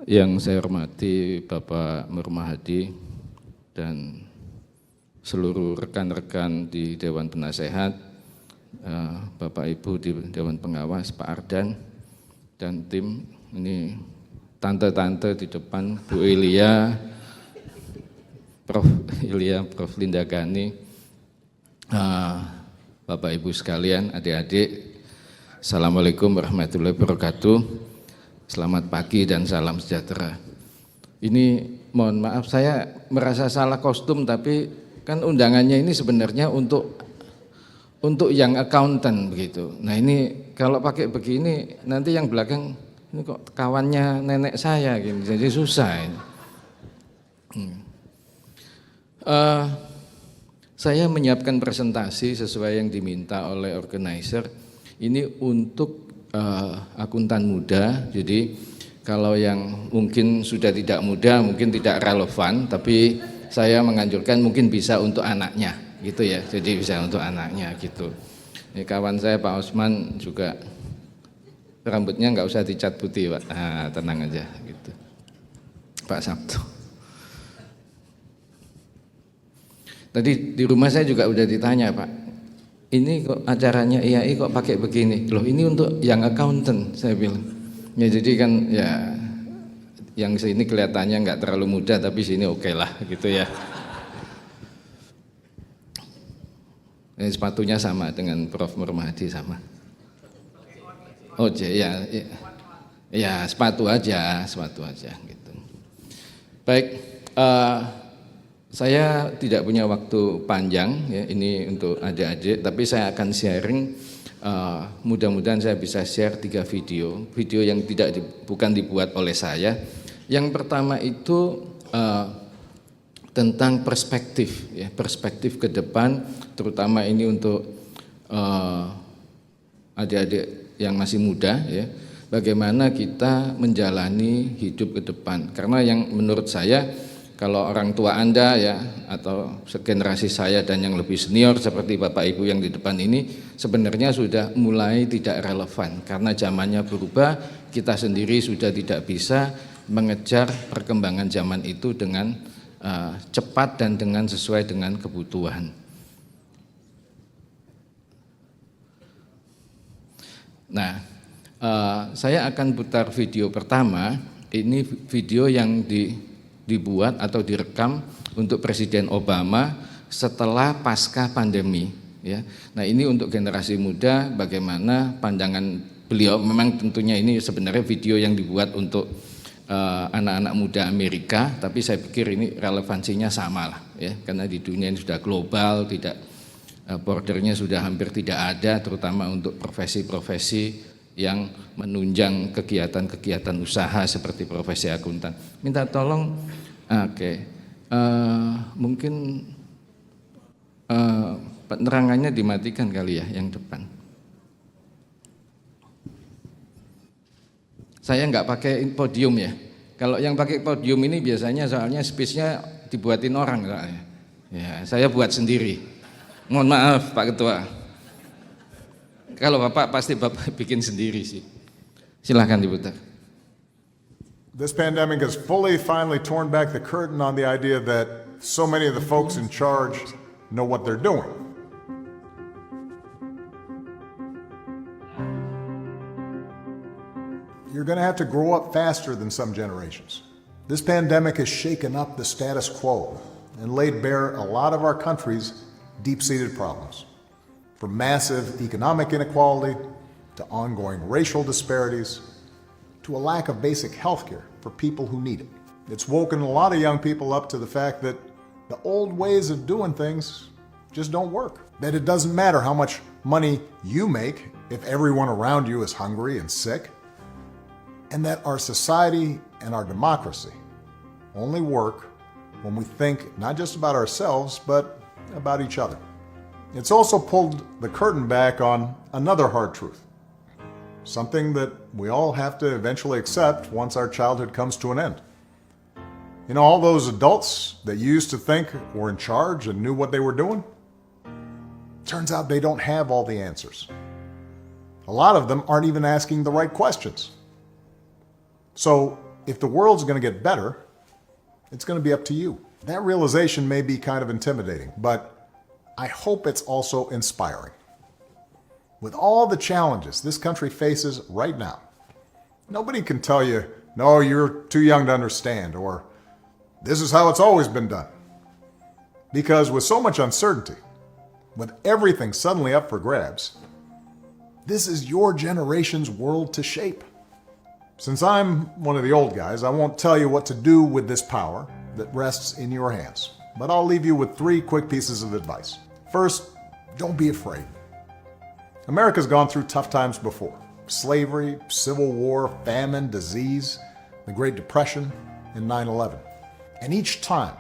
Yang saya hormati Bapak Nur Mahadi dan seluruh rekan-rekan di Dewan Penasehat, Bapak Ibu di Dewan Pengawas, Pak Ardan dan tim, ini tante-tante di depan, Bu Ilia, Prof. Ilia, Prof. Linda Gani, Bapak Ibu sekalian, adik-adik, Assalamualaikum warahmatullahi wabarakatuh. Selamat pagi dan salam sejahtera. Ini mohon maaf saya merasa salah kostum, tapi kan undangannya ini sebenarnya untuk yang accountant begitu. Nah ini kalau pakai begini nanti yang belakang ini kok kawannya nenek saya gitu, jadi susah ini. Saya menyiapkan presentasi sesuai yang diminta oleh organizer. Ini untuk akuntan muda, jadi kalau yang mungkin sudah tidak muda, mungkin tidak relevan, tapi saya menganjurkan mungkin bisa untuk anaknya, gitu ya. Jadi bisa untuk anaknya gitu. Ini kawan saya Pak Osman juga rambutnya nggak usah dicat putih, Pak. Nah, tenang aja, gitu. Pak Sabtu. Tadi di rumah saya juga udah ditanya, Pak. Ini kok acaranya IAI kok pakai begini? Loh ini untuk yang accountant, saya bilang. Ya jadi kan ya yang sini kelihatannya nggak terlalu muda, tapi sini oke lah gitu ya. Ini sepatunya sama dengan Prof. Nur Mahadi sama. Oh ya, ya sepatu aja gitu. Baik. Saya tidak punya waktu panjang ya, ini untuk adik-adik, tapi saya akan sharing, mudah-mudahan saya bisa share 3 video yang bukan dibuat oleh saya. Yang pertama itu tentang perspektif ya, perspektif ke depan, terutama ini untuk adik-adik yang masih muda ya, bagaimana kita menjalani hidup ke depan. Karena yang menurut saya, kalau orang tua Anda ya atau segenerasi saya dan yang lebih senior seperti Bapak Ibu yang di depan ini sebenarnya sudah mulai tidak relevan karena zamannya berubah, kita sendiri sudah tidak bisa mengejar perkembangan zaman itu dengan cepat dan dengan sesuai dengan kebutuhan. Nah, saya akan putar video pertama, ini video yang dibuat atau direkam untuk Presiden Obama setelah pasca pandemi ya. Nah ini untuk generasi muda bagaimana pandangan beliau, memang tentunya ini sebenarnya video yang dibuat untuk anak-anak muda Amerika, tapi saya pikir ini relevansinya sama lah ya, karena di dunia ini sudah global, tidak bordernya sudah hampir tidak ada, terutama untuk profesi-profesi yang menunjang kegiatan-kegiatan usaha seperti profesi akuntan. Minta tolong, mungkin penerangannya dimatikan kali ya yang depan. Saya nggak pakai podium ya. Kalau yang pakai podium ini biasanya soalnya speech-nya dibuatin orang soalnya. Ya, saya buat sendiri. Mohon maaf Pak Ketua. Kalau Bapak pasti Bapak bikin sendiri sih. Silahkan diputar. This pandemic has finally torn back the curtain on the idea that so many of the folks in charge know what they're doing. You're going to have to grow up faster than some generations. This pandemic has shaken up the status quo and laid bare a lot of our country's deep-seated problems. From massive economic inequality, to ongoing racial disparities, to a lack of basic health care for people who need it. It's woken a lot of young people up to the fact that the old ways of doing things just don't work. That it doesn't matter how much money you make if everyone around you is hungry and sick. And that our society and our democracy only work when we think not just about ourselves, but about each other. It's also pulled the curtain back on another hard truth, something that we all have to eventually accept once our childhood comes to an end. You know, all those adults that you used to think were in charge and knew what they were doing, turns out they don't have all the answers. A lot of them aren't even asking the right questions. So if the world's going to get better, it's going to be up to you. That realization may be kind of intimidating, but I hope it's also inspiring. With all the challenges this country faces right now, nobody can tell you, no, you're too young to understand, or this is how it's always been done. Because with so much uncertainty, with everything suddenly up for grabs, this is your generation's world to shape. Since I'm one of the old guys, I won't tell you what to do with this power that rests in your hands, but I'll leave you with 3 quick pieces of advice. First, don't be afraid. America's gone through tough times before. Slavery, civil war, famine, disease, the Great Depression, and 9/11. And each time,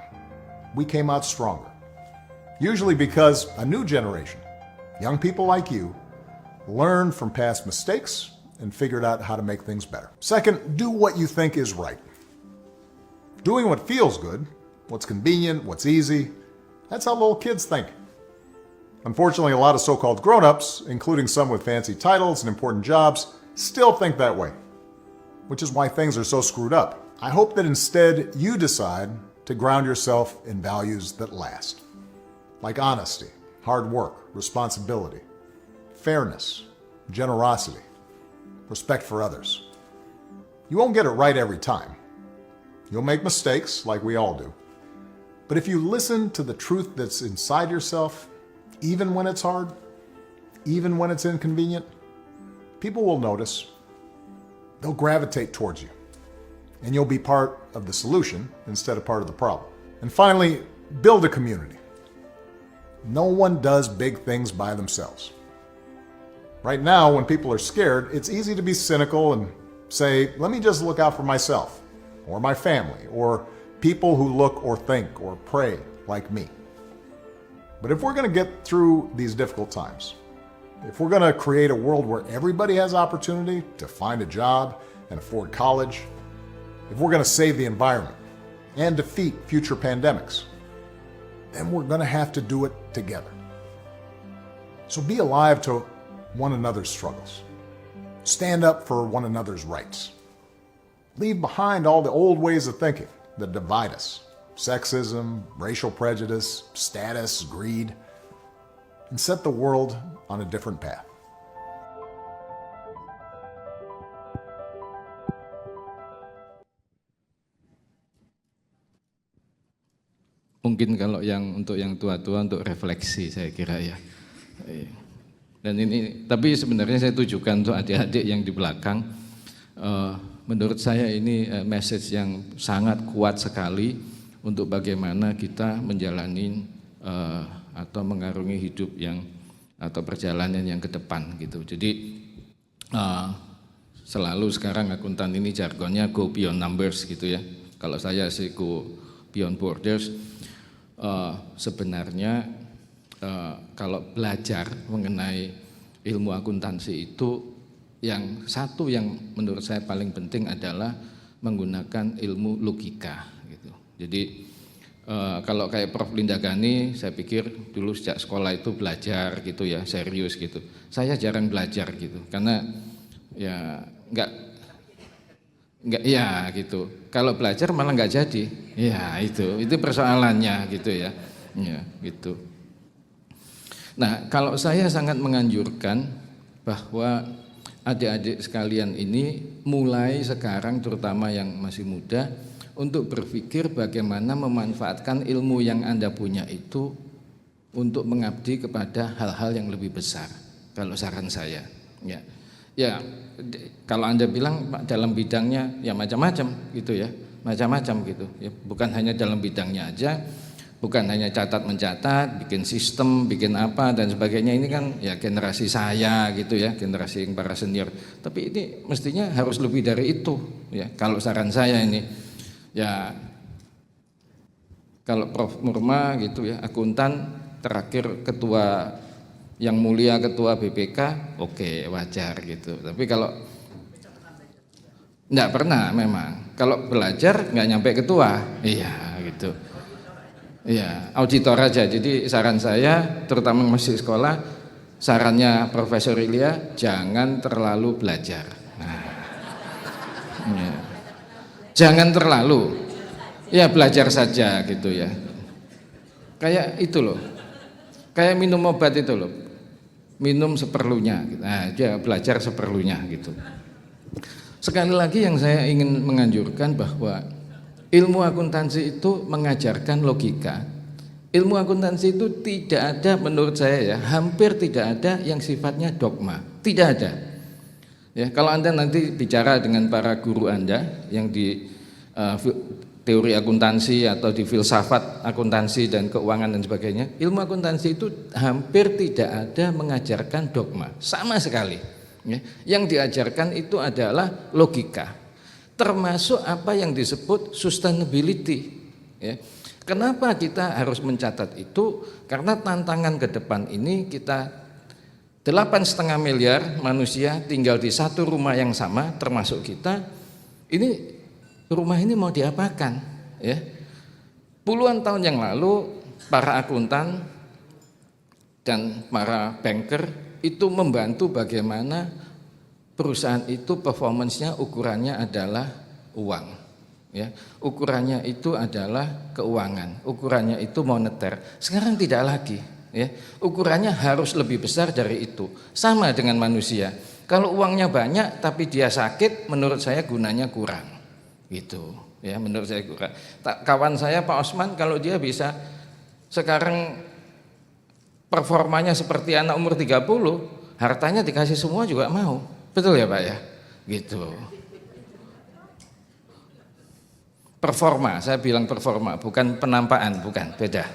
we came out stronger. Usually because a new generation, young people like you, learned from past mistakes and figured out how to make things better. Second, do what you think is right. Doing what feels good, what's convenient, what's easy, that's how little kids think. Unfortunately, a lot of so-called grown-ups, including some with fancy titles and important jobs, still think that way, which is why things are so screwed up. I hope that instead you decide to ground yourself in values that last, like honesty, hard work, responsibility, fairness, generosity, respect for others. You won't get it right every time. You'll make mistakes, like we all do. But if you listen to the truth that's inside yourself, even when it's hard, even when it's inconvenient, people will notice. They'll gravitate towards you. And you'll be part of the solution instead of part of the problem. And finally, build a community. No one does big things by themselves. Right now, when people are scared, it's easy to be cynical and say, let me just look out for myself, or my family, or people who look or think or pray like me. But if we're going to get through these difficult times, if we're going to create a world where everybody has opportunity to find a job and afford college, if we're going to save the environment and defeat future pandemics, then we're going to have to do it together. So be alive to one another's struggles. Stand up for one another's rights. Leave behind all the old ways of thinking that divide us. Sexism, racial prejudice, status, greed, and set the world on a different path. Mungkin kalau untuk yang tua-tua untuk refleksi saya kira ya. Dan ini, tapi sebenarnya saya tujukan untuk adik-adik yang di belakang. Menurut saya ini message yang sangat kuat sekali untuk bagaimana kita menjalani atau mengarungi hidup yang atau perjalanan yang ke depan gitu. Jadi selalu sekarang akuntan ini jargonnya go beyond numbers gitu ya. Kalau saya sih go beyond borders. Sebenarnya kalau belajar mengenai ilmu akuntansi itu yang satu yang menurut saya paling penting adalah menggunakan ilmu logika gitu. Jadi kalau kayak Prof. Linda Gani, saya pikir dulu sejak sekolah itu belajar gitu ya, serius gitu. Saya jarang belajar gitu, karena ya enggak ya gitu. Kalau belajar malah nggak jadi, ya itu persoalannya gitu ya, ya gitu. Nah, kalau saya sangat menganjurkan bahwa adik-adik sekalian ini mulai sekarang, terutama yang masih muda, untuk berpikir bagaimana memanfaatkan ilmu yang Anda punya itu untuk mengabdi kepada hal-hal yang lebih besar. Kalau saran saya, ya kalau Anda bilang dalam bidangnya ya macam-macam gitu ya, macam-macam gitu. Ya, bukan hanya dalam bidangnya aja, bukan hanya catat mencatat, bikin sistem, bikin apa dan sebagainya. Ini kan ya generasi saya gitu ya, generasi yang para senior. Tapi ini mestinya harus lebih dari itu ya. Kalau saran saya ini ya, kalau Prof. Murma gitu ya, akuntan terakhir ketua yang mulia ketua BPK, oke, wajar gitu. Tapi kalau enggak pernah memang, kalau belajar nggak nyampe ketua, iya gitu. Iya, auditor aja. Jadi saran saya, terutama masih sekolah, sarannya Profesor Ilya, jangan terlalu belajar. Nah, ya. Jangan terlalu, ya belajar saja gitu ya. Kayak itu loh, kayak minum obat itu loh, minum seperlunya. Nah, dia belajar seperlunya gitu. Sekali lagi yang saya ingin menganjurkan bahwa ilmu akuntansi itu mengajarkan logika. Ilmu akuntansi itu tidak ada, menurut saya ya, hampir tidak ada yang sifatnya dogma, tidak ada. Ya, kalau Anda nanti bicara dengan para guru Anda yang di teori akuntansi atau di filsafat akuntansi dan keuangan dan sebagainya, ilmu akuntansi itu hampir tidak ada mengajarkan dogma, sama sekali. Ya, yang diajarkan itu adalah logika, termasuk apa yang disebut sustainability. Ya. Kenapa kita harus mencatat itu? Karena tantangan ke depan ini kita 8,5 miliar manusia tinggal di satu rumah yang sama, termasuk kita. Ini rumah ini mau diapakan? Ya. Puluhan tahun yang lalu para akuntan dan para banker itu membantu bagaimana perusahaan itu performance-nya ukurannya adalah uang. Ya. Ukurannya itu adalah keuangan, ukurannya itu moneter. Sekarang tidak lagi. Ya, ukurannya harus lebih besar dari itu. Sama dengan manusia. Kalau uangnya banyak tapi dia sakit, menurut saya gunanya kurang. Gitu. Ya, menurut saya kurang. Kawan saya Pak Osman, kalau dia bisa sekarang performanya seperti anak umur 30, hartanya dikasih semua juga mau. Betul ya Pak ya? Gitu. Performa, saya bilang performa, bukan penampakan, bukan, beda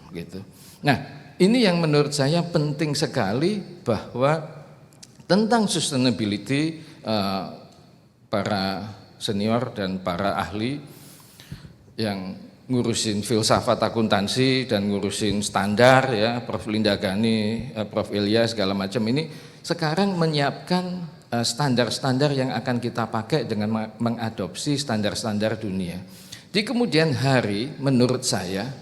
gitu. Nah, ini yang menurut saya penting sekali, bahwa tentang sustainability para senior dan para ahli yang ngurusin filsafat akuntansi dan ngurusin standar ya, Prof. Linda Gani, Prof. Ilya segala macam ini sekarang menyiapkan standar-standar yang akan kita pakai dengan mengadopsi standar-standar dunia. Di kemudian hari menurut saya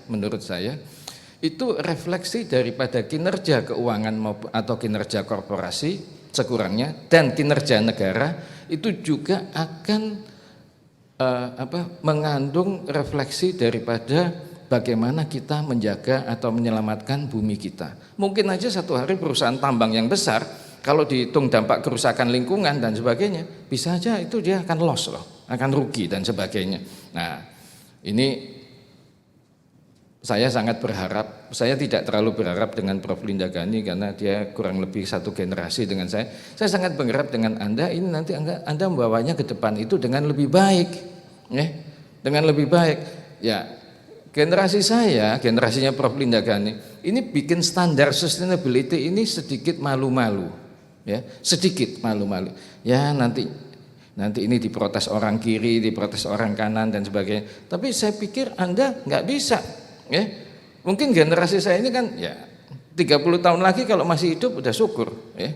itu refleksi daripada kinerja keuangan atau kinerja korporasi sekurangnya dan kinerja negara itu juga akan mengandung refleksi daripada bagaimana kita menjaga atau menyelamatkan bumi kita. Mungkin aja satu hari perusahaan tambang yang besar, kalau dihitung dampak kerusakan lingkungan dan sebagainya, bisa aja itu dia akan loss loh, akan rugi dan sebagainya. Nah, ini saya sangat berharap, saya tidak terlalu berharap dengan Prof. Linda Gani karena dia kurang lebih satu generasi dengan saya. Saya sangat berharap dengan Anda, ini nanti Anda membawanya ke depan itu dengan lebih baik, ya, dengan lebih baik. Ya, generasi saya, generasinya Prof. Linda Gani, ini bikin standar sustainability ini sedikit malu-malu, ya, sedikit malu-malu. Ya nanti ini diprotes orang kiri, diprotes orang kanan dan sebagainya. Tapi saya pikir Anda nggak bisa. Ya, mungkin generasi saya ini kan ya 30 tahun lagi kalau masih hidup udah syukur ya.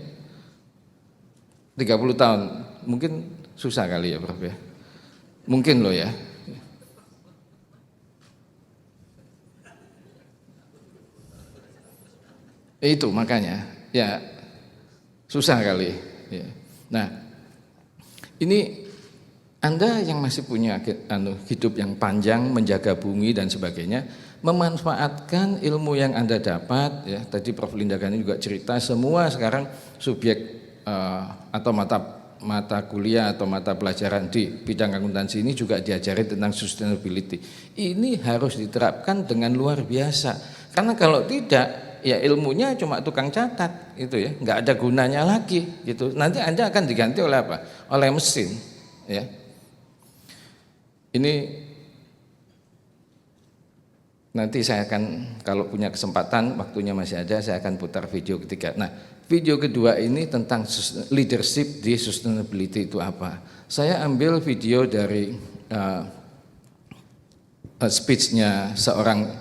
30 tahun mungkin susah kali ya Prof ya. Mungkin loh ya. Itu makanya ya susah kali ya. Nah, ini Anda yang masih punya hidup yang panjang, menjaga bumi dan sebagainya, memanfaatkan ilmu yang Anda dapat ya. Tadi Prof. Linda Gani juga cerita semua sekarang subjek atau mata kuliah atau mata pelajaran di bidang akuntansi ini juga diajari tentang sustainability. Ini harus diterapkan dengan luar biasa. Karena kalau tidak, ya ilmunya cuma tukang catat itu ya, nggak ada gunanya lagi gitu. Nanti Anda akan diganti oleh apa? Oleh mesin ya. Ini nanti saya akan, kalau punya kesempatan, waktunya masih ada, saya akan putar video ketiga. Nah, video kedua ini tentang leadership di sustainability itu apa. Saya ambil video dari speech-nya seorang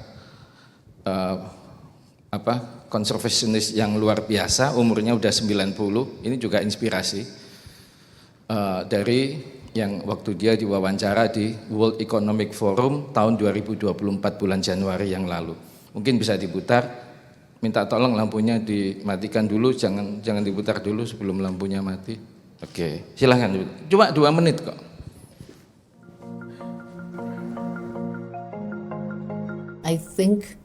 konservasionis yang luar biasa, umurnya udah 90, ini juga inspirasi dari yang waktu dia diwawancara di World Economic Forum tahun 2024 bulan Januari yang lalu. Mungkin bisa diputar, minta tolong lampunya dimatikan dulu, jangan diputar dulu sebelum lampunya mati. Oke, silahkan, cuma 2 menit kok. I think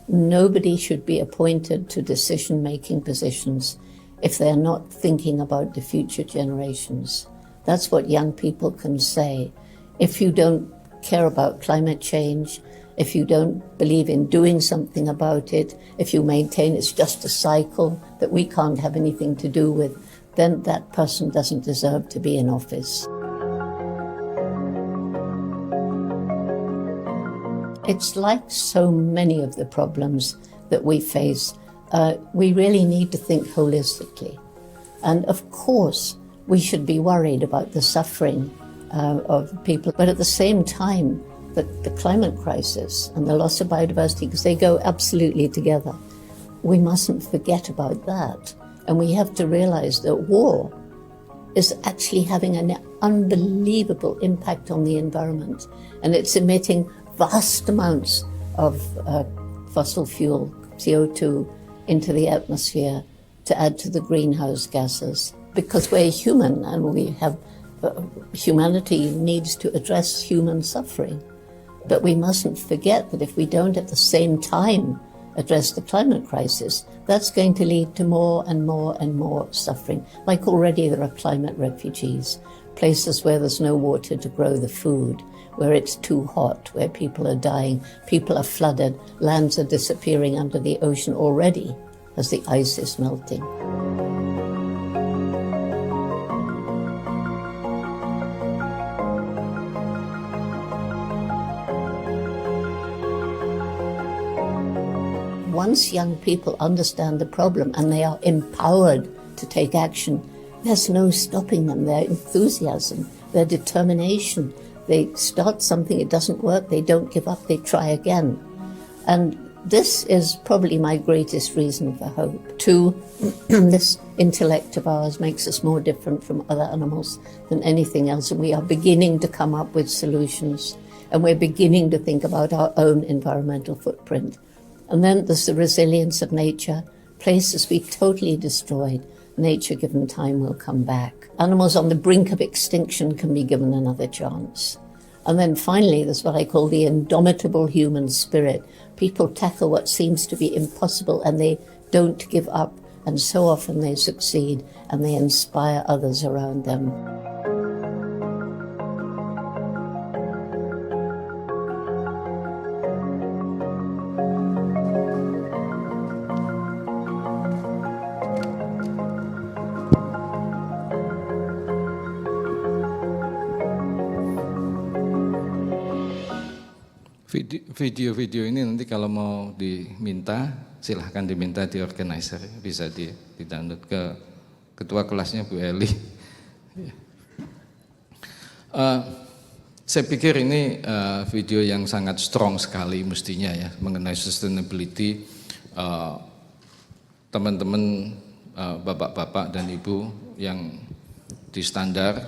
nobody should be appointed to decision-making positions if they're not thinking about the future generations. That's what young people can say. If you don't care about climate change, if you don't believe in doing something about it, if you maintain it's just a cycle that we can't have anything to do with, then that person doesn't deserve to be in office. It's like so many of the problems that we face. We really need to think holistically. And of course, we should be worried about the suffering of people. But at the same time, the climate crisis and the loss of biodiversity, because they go absolutely together, we mustn't forget about that. And we have to realize that war is actually having an unbelievable impact on the environment. And it's emitting vast amounts of fossil fuel, CO2, into the atmosphere to add to the greenhouse gases. Because we're human and we have, humanity needs to address human suffering. But we mustn't forget that if we don't at the same time address the climate crisis, that's going to lead to more and more and more suffering. Like already there are climate refugees, places where there's no water to grow the food, where it's too hot, where people are dying, people are flooded, lands are disappearing under the ocean already as the ice is melting. Once young people understand the problem and they are empowered to take action, there's no stopping them. Their enthusiasm, their determination, they start something, it doesn't work, they don't give up, they try again. And this is probably my greatest reason for hope. This intellect of ours makes us more different from other animals than anything else, and we are beginning to come up with solutions, and we're beginning to think about our own environmental footprint. And then there's the resilience of nature. Places we totally destroyed, nature given time will come back. Animals on the brink of extinction can be given another chance. And then finally, there's what I call the indomitable human spirit. People tackle what seems to be impossible and they don't give up. And so often they succeed and they inspire others around them. Video-video ini nanti kalau mau diminta, silahkan diminta di organizer, bisa di-download ke ketua kelasnya Bu Eli. Saya pikir ini video yang sangat strong sekali mestinya ya, mengenai sustainability. Teman-teman, bapak-bapak dan ibu yang di standar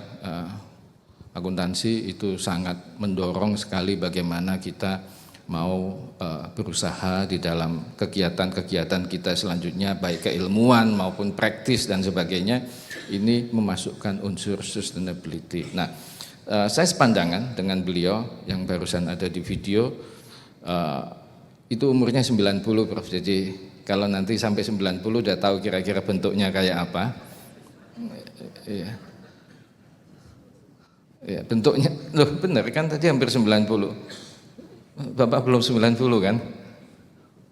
akuntansi itu sangat mendorong sekali bagaimana kita mau berusaha di dalam kegiatan-kegiatan kita selanjutnya, baik keilmuan maupun praktis dan sebagainya, ini memasukkan unsur sustainability. Nah, saya sepandangan dengan beliau yang barusan ada di video, itu umurnya 90 Prof, jadi kalau nanti sampai 90 udah tahu kira-kira bentuknya kayak apa. Ya, bentuknya, loh benar kan tadi hampir 90. Bapak belum 90 kan?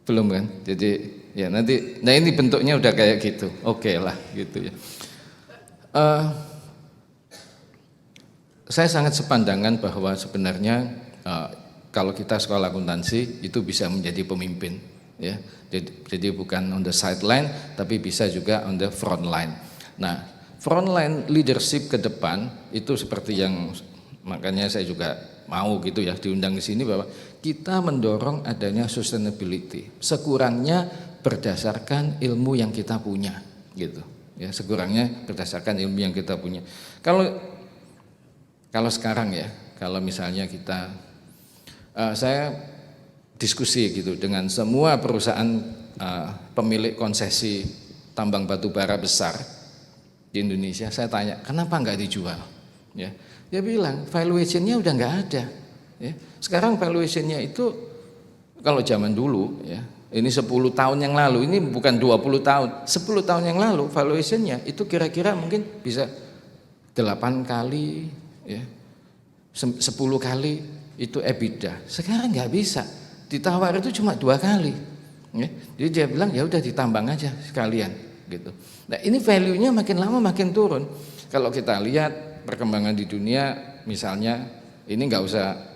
Belum kan? Jadi ya nanti, nah ini bentuknya udah kayak gitu, oke lah gitu ya. Saya sangat sepandangan bahwa sebenarnya kalau kita sekolah akuntansi itu bisa menjadi pemimpin, ya. Jadi bukan on the sideline, tapi bisa juga on the front line. Nah, frontline leadership ke depan itu seperti yang makanya saya juga mau gitu ya diundang di sini, bahwa kita mendorong adanya sustainability sekurangnya berdasarkan ilmu yang kita punya gitu ya, sekurangnya berdasarkan ilmu yang kita punya. Kalau sekarang ya, kalau misalnya kita saya diskusi gitu dengan semua perusahaan pemilik konsesi tambang batu bara besar di Indonesia, saya tanya kenapa nggak dijual, ya dia bilang valuationnya udah nggak ada, ya. Sekarang valuationnya itu kalau zaman dulu ya, ini 10 tahun yang lalu, ini bukan 20 tahun, 10 tahun yang lalu valuationnya itu kira-kira mungkin bisa 8 kali ya, 10 kali itu EBITDA. Sekarang nggak bisa, ditawar itu cuma 2 kali ya. Jadi dia bilang ya udah ditambang aja sekalian gitu. Nah ini value-nya makin lama makin turun. Kalau kita lihat perkembangan di dunia, misalnya ini nggak usah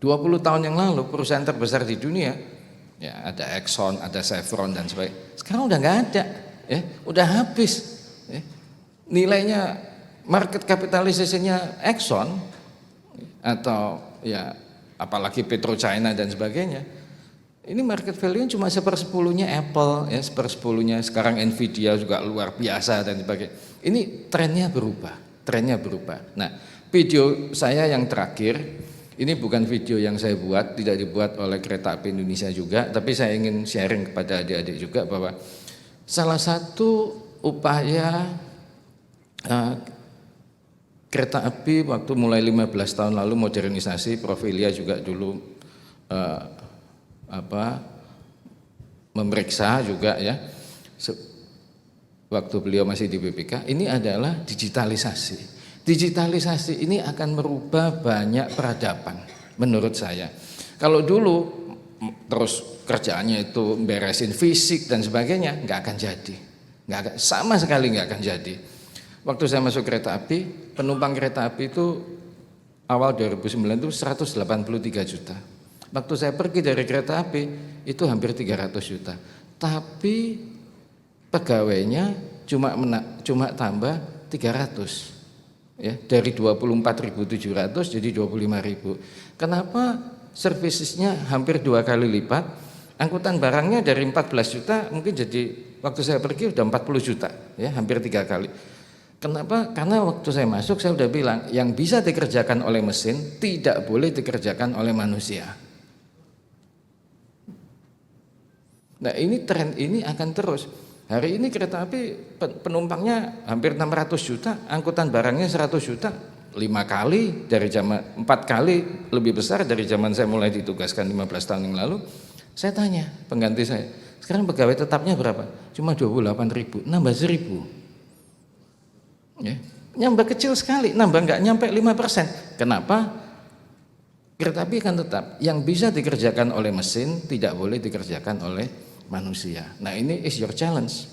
20 tahun yang lalu perusahaan terbesar di dunia ya ada Exxon, ada Chevron dan sebagainya. Sekarang udah nggak ada, ya, udah habis. Ya. Nilainya market capitalization-nya Exxon atau ya apalagi PetroChina dan sebagainya. Ini market value cuma 1/10-nya Apple, ya 1/10-nya sekarang Nvidia juga luar biasa dan sebagainya. Ini trennya berubah. Nah, video saya yang terakhir ini bukan video yang saya buat, tidak dibuat oleh Kereta Api Indonesia juga, tapi saya ingin sharing kepada adik-adik juga bahwa salah satu upaya kereta api waktu mulai 15 tahun lalu modernisasi, Prof. Ilya juga dulu memeriksa juga ya, waktu beliau masih di BPK, ini adalah digitalisasi. Digitalisasi ini akan merubah banyak peradaban menurut saya. Kalau dulu terus kerjaannya itu beresin fisik dan sebagainya, nggak akan jadi, sama sekali nggak akan jadi. Waktu saya masuk kereta api, penumpang kereta api itu awal 2009 itu 183 juta. Waktu saya pergi dari kereta api itu hampir 300 juta. Tapi pegawainya cuma tambah 300. Ya, dari 24.700 jadi 25.000. Kenapa servicesnya hampir 2 kali lipat? Angkutan barangnya dari 14 juta mungkin jadi waktu saya pergi udah 40 juta, ya, hampir 3 kali. Kenapa? Karena waktu saya masuk saya udah bilang yang bisa dikerjakan oleh mesin tidak boleh dikerjakan oleh manusia. Nah, ini tren ini akan terus. Hari ini kereta api penumpangnya hampir 600 juta, angkutan barangnya 100 juta, 5 kali dari zaman, 4 kali lebih besar dari zaman saya mulai ditugaskan 15 tahun yang lalu. Saya tanya pengganti saya, sekarang pegawai tetapnya berapa? Cuma 28.000, nambah 1.000. Ya, nambah kecil sekali, nambah nggak nyampe 5%. Kenapa? Kereta api akan tetap, yang bisa dikerjakan oleh mesin tidak boleh dikerjakan oleh manusia. Nah, ini is your challenge.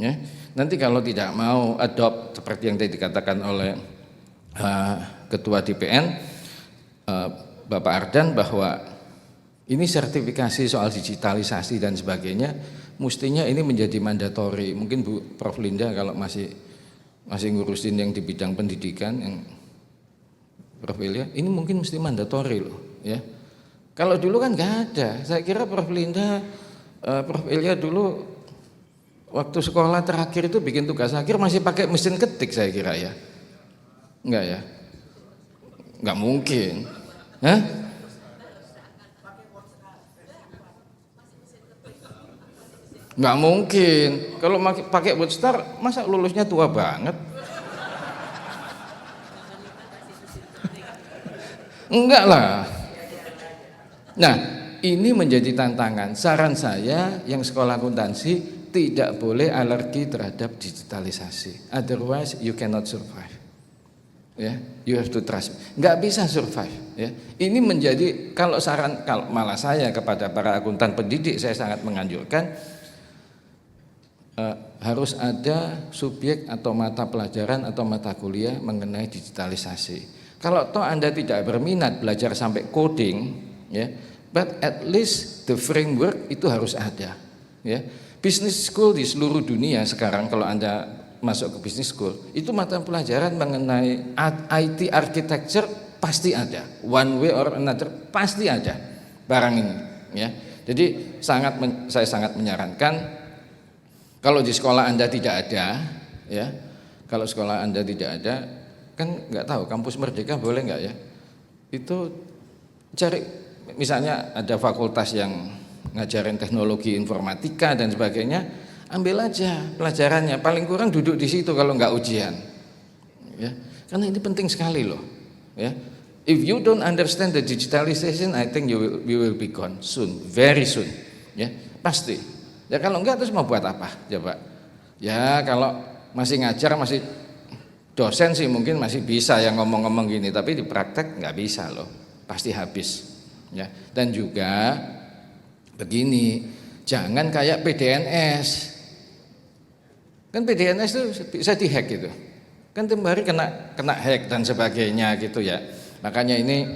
Ya. Nanti kalau tidak mau adopt seperti yang tadi dikatakan oleh Ketua DPN Bapak Ardan bahwa ini sertifikasi soal digitalisasi dan sebagainya, mestinya ini menjadi mandatori. Mungkin Bu Prof Linda kalau masih ngurusin yang di bidang pendidikan, yang Prof Ilya, ini mungkin mesti mandatori loh. Ya. Kalau dulu kan nggak ada. Saya kira Prof Linda, Prof Ilya dulu waktu sekolah terakhir itu bikin tugas akhir masih pakai mesin ketik saya kira ya. Enggak ya? Enggak mungkin. Hah? Enggak mungkin. Kalau pakai Woodstar masa lulusnya tua banget? Enggak lah. Nah, ini menjadi tantangan. Saran saya yang sekolah akuntansi tidak boleh alergi terhadap digitalisasi. Otherwise you cannot survive. Ya, you have to trust. Nggak bisa survive. Ya, ini menjadi kalau malah saya kepada para akuntan pendidik saya sangat menganjurkan harus ada subjek atau mata pelajaran atau mata kuliah mengenai digitalisasi. Kalau toh Anda tidak berminat belajar sampai coding, ya. But at least the framework itu harus ada, ya. Business school di seluruh dunia sekarang kalau Anda masuk ke business school, itu mata pelajaran mengenai IT architecture pasti ada, one way or another pasti ada barang ini, ya. Jadi saya sangat menyarankan kalau di sekolah Anda tidak ada, ya. Kalau sekolah Anda tidak ada, kan nggak tahu kampus Merdeka boleh nggak ya? Itu cari. Misalnya ada fakultas yang ngajarin teknologi informatika dan sebagainya, ambil aja pelajarannya, paling kurang duduk di situ kalau nggak ujian, ya, karena ini penting sekali loh, ya. If you don't understand the digitalization, I think you will be gone soon, very soon. Ya, pasti. Ya kalau enggak terus mau buat apa? Coba. Ya kalau masih ngajar, masih dosen sih mungkin masih bisa yang ngomong-ngomong gini, tapi di praktek nggak bisa loh, pasti habis. Ya, dan juga begini, jangan kayak PDNS. Kan PDNS itu bisa dihack gitu. Kan tiap hari kena hack dan sebagainya gitu ya. Makanya ini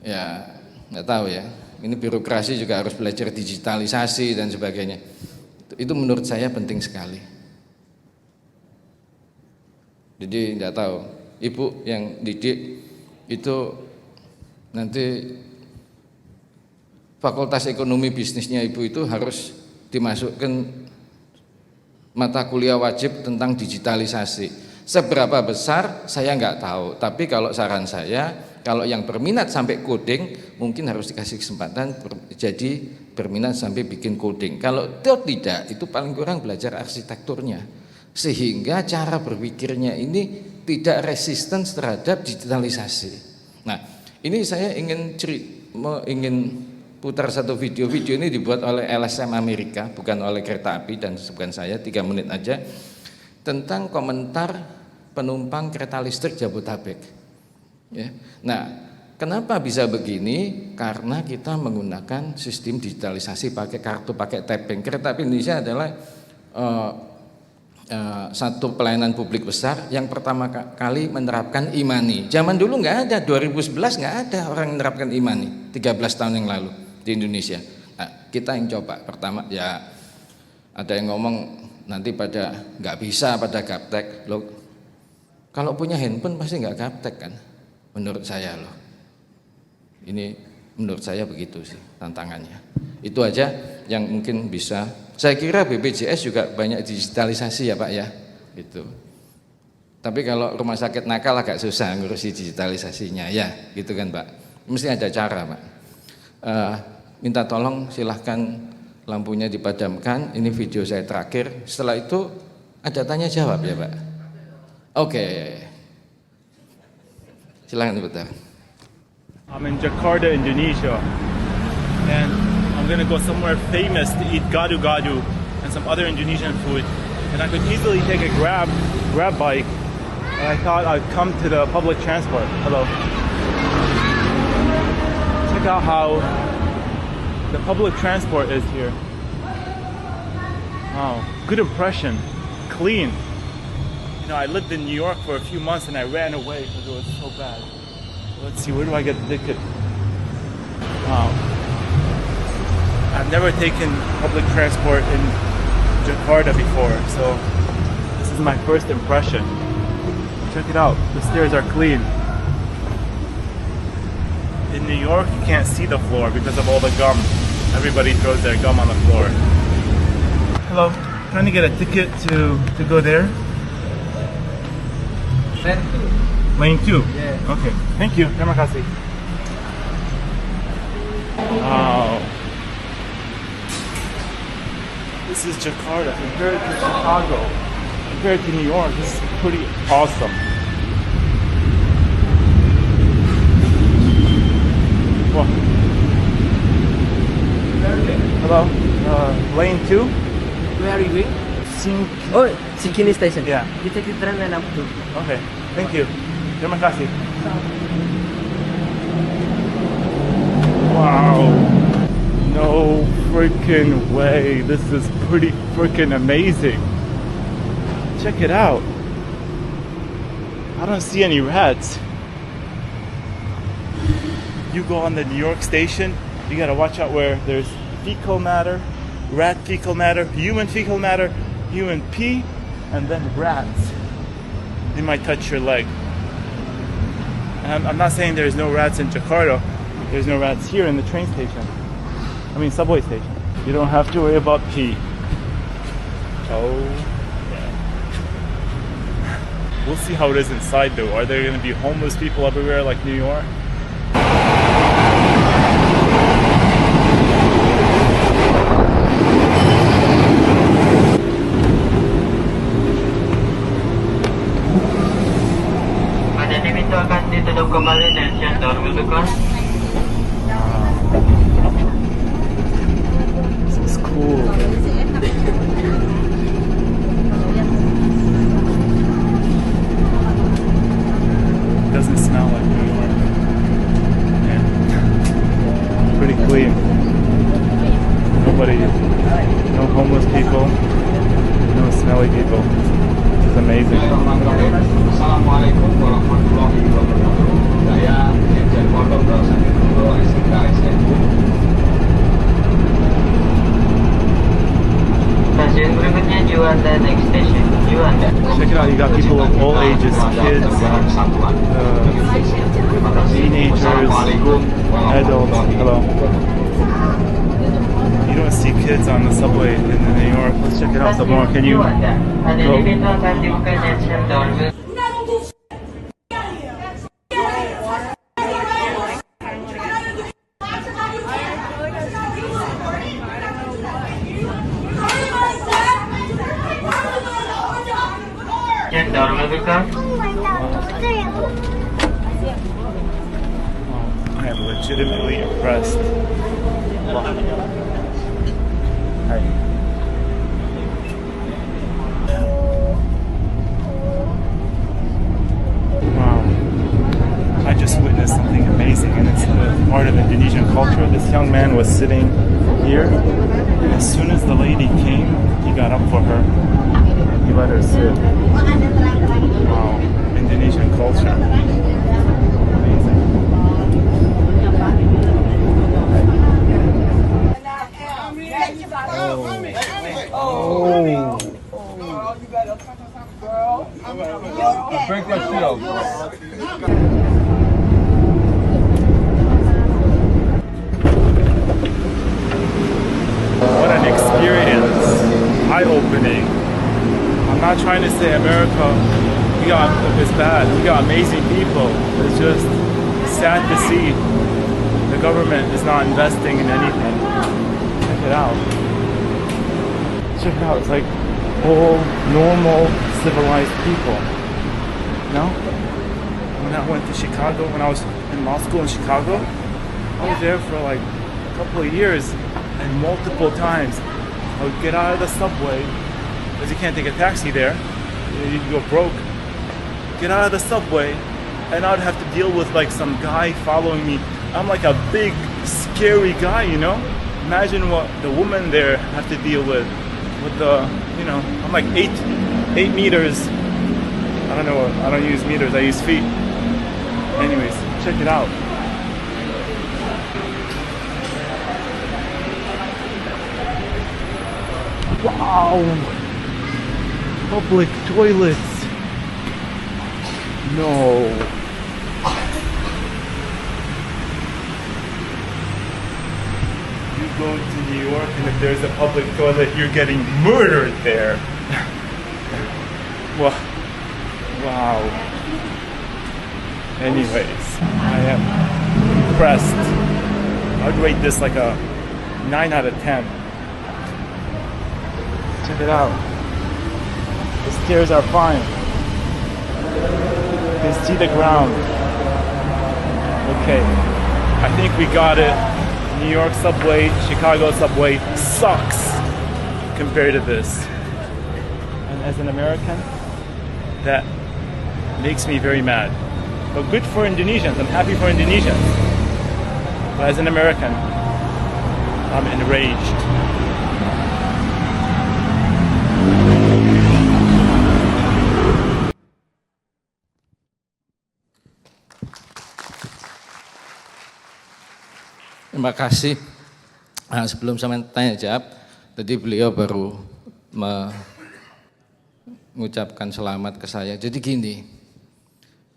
ya nggak tahu ya. Ini birokrasi juga harus belajar digitalisasi dan sebagainya. Itu menurut saya penting sekali. Jadi nggak tahu, ibu yang didik itu nanti fakultas ekonomi bisnisnya ibu itu harus dimasukkan mata kuliah wajib tentang digitalisasi. Seberapa besar saya nggak tahu, tapi kalau saran saya, kalau yang berminat sampai coding mungkin harus dikasih kesempatan jadi berminat sampai bikin coding. Kalau tidak, itu paling kurang belajar arsitekturnya, sehingga cara berpikirnya ini tidak resisten terhadap digitalisasi. Nah, ini saya ingin putar satu video ini dibuat oleh LSM Amerika, bukan oleh kereta api dan bukan saya, 3 menit aja, tentang komentar penumpang kereta listrik Jabodetabek. Ya. Nah, kenapa bisa begini? Karena kita menggunakan sistem digitalisasi pakai kartu, pakai tapping. Kereta api Indonesia adalah satu pelayanan publik besar yang pertama kali menerapkan e-money. Zaman dulu nggak ada, 2011 nggak ada orang menerapkan e-money, 13 tahun yang lalu di Indonesia. Nah, kita yang coba pertama, ya ada yang ngomong nanti pada nggak bisa, pada gaptek. Loh, kalau punya handphone pasti nggak gaptek kan? Menurut saya loh. Ini menurut saya begitu sih tantangannya. Itu aja yang mungkin bisa. Saya kira BPJS juga banyak digitalisasi ya Pak ya, gitu. Tapi kalau rumah sakit nakal agak susah ngurusi digitalisasinya ya, gitu kan Pak. Mesti ada cara Pak. Minta tolong silahkan lampunya dipadamkan. Ini video saya terakhir. Setelah itu ada tanya jawab ya Pak. Oke. Silahkan bentar. I'm in Jakarta, Indonesia, and I'm gonna go somewhere famous to eat gado-gado and some other Indonesian food. And I could easily take a grab bike, but I thought I'd come to the public transport. Hello. Check out how the public transport is here. Wow, good impression, clean. You know, I lived in New York for a few months and I ran away because it was so bad. Let's see, where do I get the ticket? Wow. I've never taken public transport in Jakarta before, so this is my first impression. Check it out, the stairs are clean. In New York, you can't see the floor because of all the gum. Everybody throws their gum on the floor. Hello, trying to get a ticket to go there. Lane 2? Yeah. Okay, thank you. Terima kasih. Wow. This is Jakarta compared to Chicago. Compared to New York, this is pretty awesome. Whoa. Hello, lane 2? Where are you going? Sing. Oh, Cikini Station. Yeah. You take the train and up to. Okay, thank you. Terima kasih. Wow. No freaking way. This is pretty freaking amazing. Check it out. I don't see any rats. You go on the New York station, you gotta watch out where there's fecal matter, rat fecal matter, human fecal matter, human pee, and then rats. They might touch your leg. And I'm not saying there's no rats in Jakarta. There's no rats here in the train station. I mean subway station. You don't have to worry about pee. Oh, yeah. We'll see how it is inside though. Are there gonna be homeless people everywhere like New York? Pada pintu akan ditutup tutup kembali tension door will be closed. This is cool. Doesn't smell like New York. Yeah. Pretty clean. Nobody, no homeless people, no smelly people. This is amazing. Assalamualaikum warahmatullahi wabarakatuh. Saya Irjen Pondok Rosanindo SIK SNU. Stasiun berikutnya Juanda, next station Juanda. Check it out, you got people of all ages, kids, teenagers, adults. Hello. You don't see kids on the subway in New York. Let's check it out some more. Can you Juanda. Ada go? di pintu akan dibuka tension door will. Tension door will be closed. I am legitimately impressed. Wow. Hi. Wow. I just witnessed something amazing, and it's the part of Indonesian culture. This young man was sitting here, and as soon as the lady came, he got up for her. He let her sit. Wow. Indonesian culture. Amazing. Break your shield. What an experience. Eye-opening. I'm not trying to say America is bad. We got amazing people. It's just sad to see the government is not investing in anything. Check it out. Check it out. It's like all normal, civilized people. No? When I went to Chicago, when I was in law school in Chicago, I was there for like a couple of years, and multiple times I would get out of the subway because you can't take a taxi there. You can go broke. Get out of the subway, and I'd have to deal with like some guy following me. I'm like a big, scary guy, you know? Imagine what the women there have to deal with the, you know, I'm like 8 meters. I don't know, I don't use meters, I use feet. Anyways, check it out. Wow! Public toilets. No. You go to New York, and if there's a public toilet, you're getting murdered there. Wow. Anyways, I am impressed. I'd rate this like a 9 out of 10. Check it out. The stairs are fine. You can see the ground. Okay, I think we got it. New York subway, Chicago subway sucks compared to this. And as an American, that makes me very mad. But good for Indonesians, I'm happy for Indonesians. But as an American, I'm enraged. Terima kasih. Nah, sebelum saya tanya jawab, tadi beliau baru mengucapkan selamat ke saya. Jadi gini,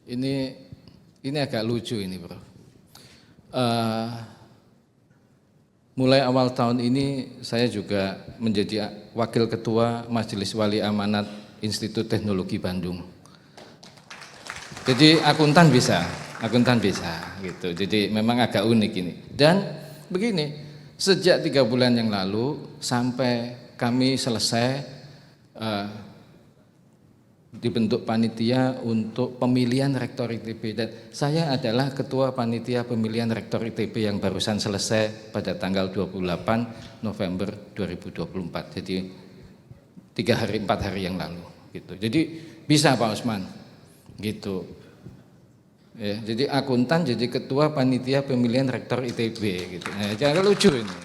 ini agak lucu ini, bro. Mulai awal tahun ini saya juga menjadi wakil ketua Majelis Wali Amanat Institut Teknologi Bandung. Jadi akuntan bisa gitu. Jadi memang agak unik ini. Dan begini, sejak 3 bulan yang lalu sampai kami selesai dibentuk panitia untuk pemilihan rektor ITB, dan saya adalah ketua panitia pemilihan rektor ITB yang barusan selesai pada tanggal 28 November 2024. Jadi 4 hari yang lalu gitu. Jadi bisa Pak Osman gitu. Ya, jadi akuntan jadi ketua panitia pemilihan rektor ITB gitu. Nah, jangan lucu ini.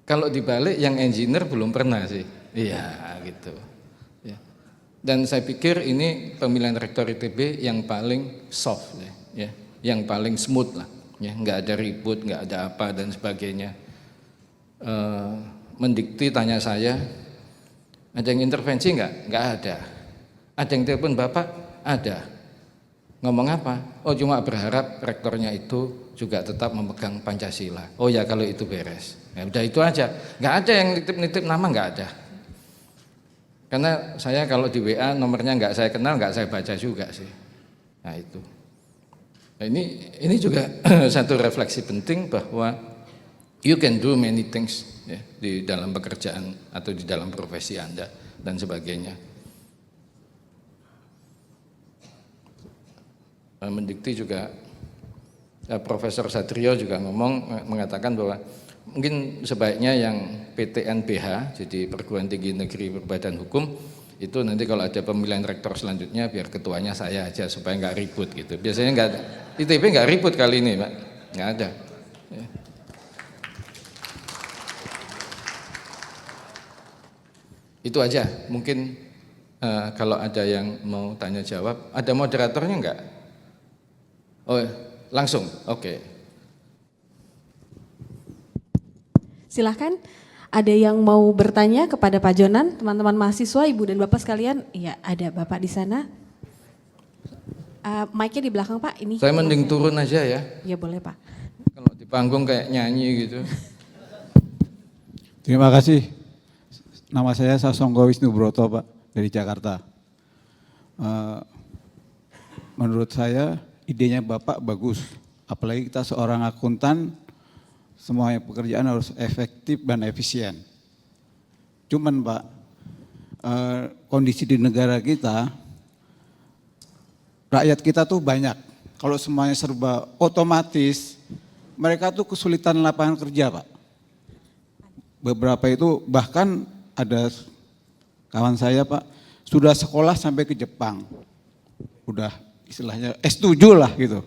Kalau dibalik yang engineer belum pernah sih. Iya gitu. Ya. Dan saya pikir ini pemilihan rektor ITB yang paling soft ya, yang paling smooth lah. Ya, nggak ada ribut, nggak ada apa dan sebagainya. Mendikti tanya saya, ada yang intervensi nggak? Nggak ada. Ada yang telepon Bapak? Ada. Ngomong apa? Oh cuma berharap rektornya itu juga tetap memegang Pancasila. Oh ya kalau itu beres. Ya udah itu aja. Nggak ada yang nitip-nitip nama, nggak ada. Karena saya kalau di WA nomornya nggak saya kenal, nggak saya baca juga sih. Nah itu. Nah, ini juga satu refleksi penting bahwa you can do many things ya, di dalam pekerjaan atau di dalam profesi Anda dan sebagainya. Mendikti juga Profesor Satrio juga mengatakan bahwa mungkin sebaiknya yang PTNBH, jadi Perguruan Tinggi Negeri Berbadan Hukum, itu nanti kalau ada pemilihan rektor selanjutnya biar ketuanya saya aja supaya nggak ribut gitu. Biasanya nggak, ITB nggak ribut kali ini Pak, nggak ada. Ya. Itu aja, mungkin kalau ada yang mau tanya jawab, ada moderatornya nggak? Oh langsung, oke. Silahkan, ada yang mau bertanya kepada Pak Jonan, teman-teman mahasiswa, Ibu dan Bapak sekalian? Iya, ada Bapak di sana. Mic-nya di belakang Pak, ini. Saya mending turun aja ya. Iya boleh Pak. Kalau di panggung kayak nyanyi gitu. Terima kasih. Nama saya Sasongko Wisnu Broto Pak, dari Jakarta. Menurut saya idenya Bapak bagus, apalagi kita seorang akuntan, semuanya pekerjaan harus efektif dan efisien. Cuman Pak, kondisi di negara kita, rakyat kita tuh banyak. Kalau semuanya serba otomatis, mereka tuh kesulitan lapangan kerja Pak. Beberapa itu bahkan ada kawan saya Pak, sudah sekolah sampai ke Jepang. Udah istilahnya S7 lah gitu.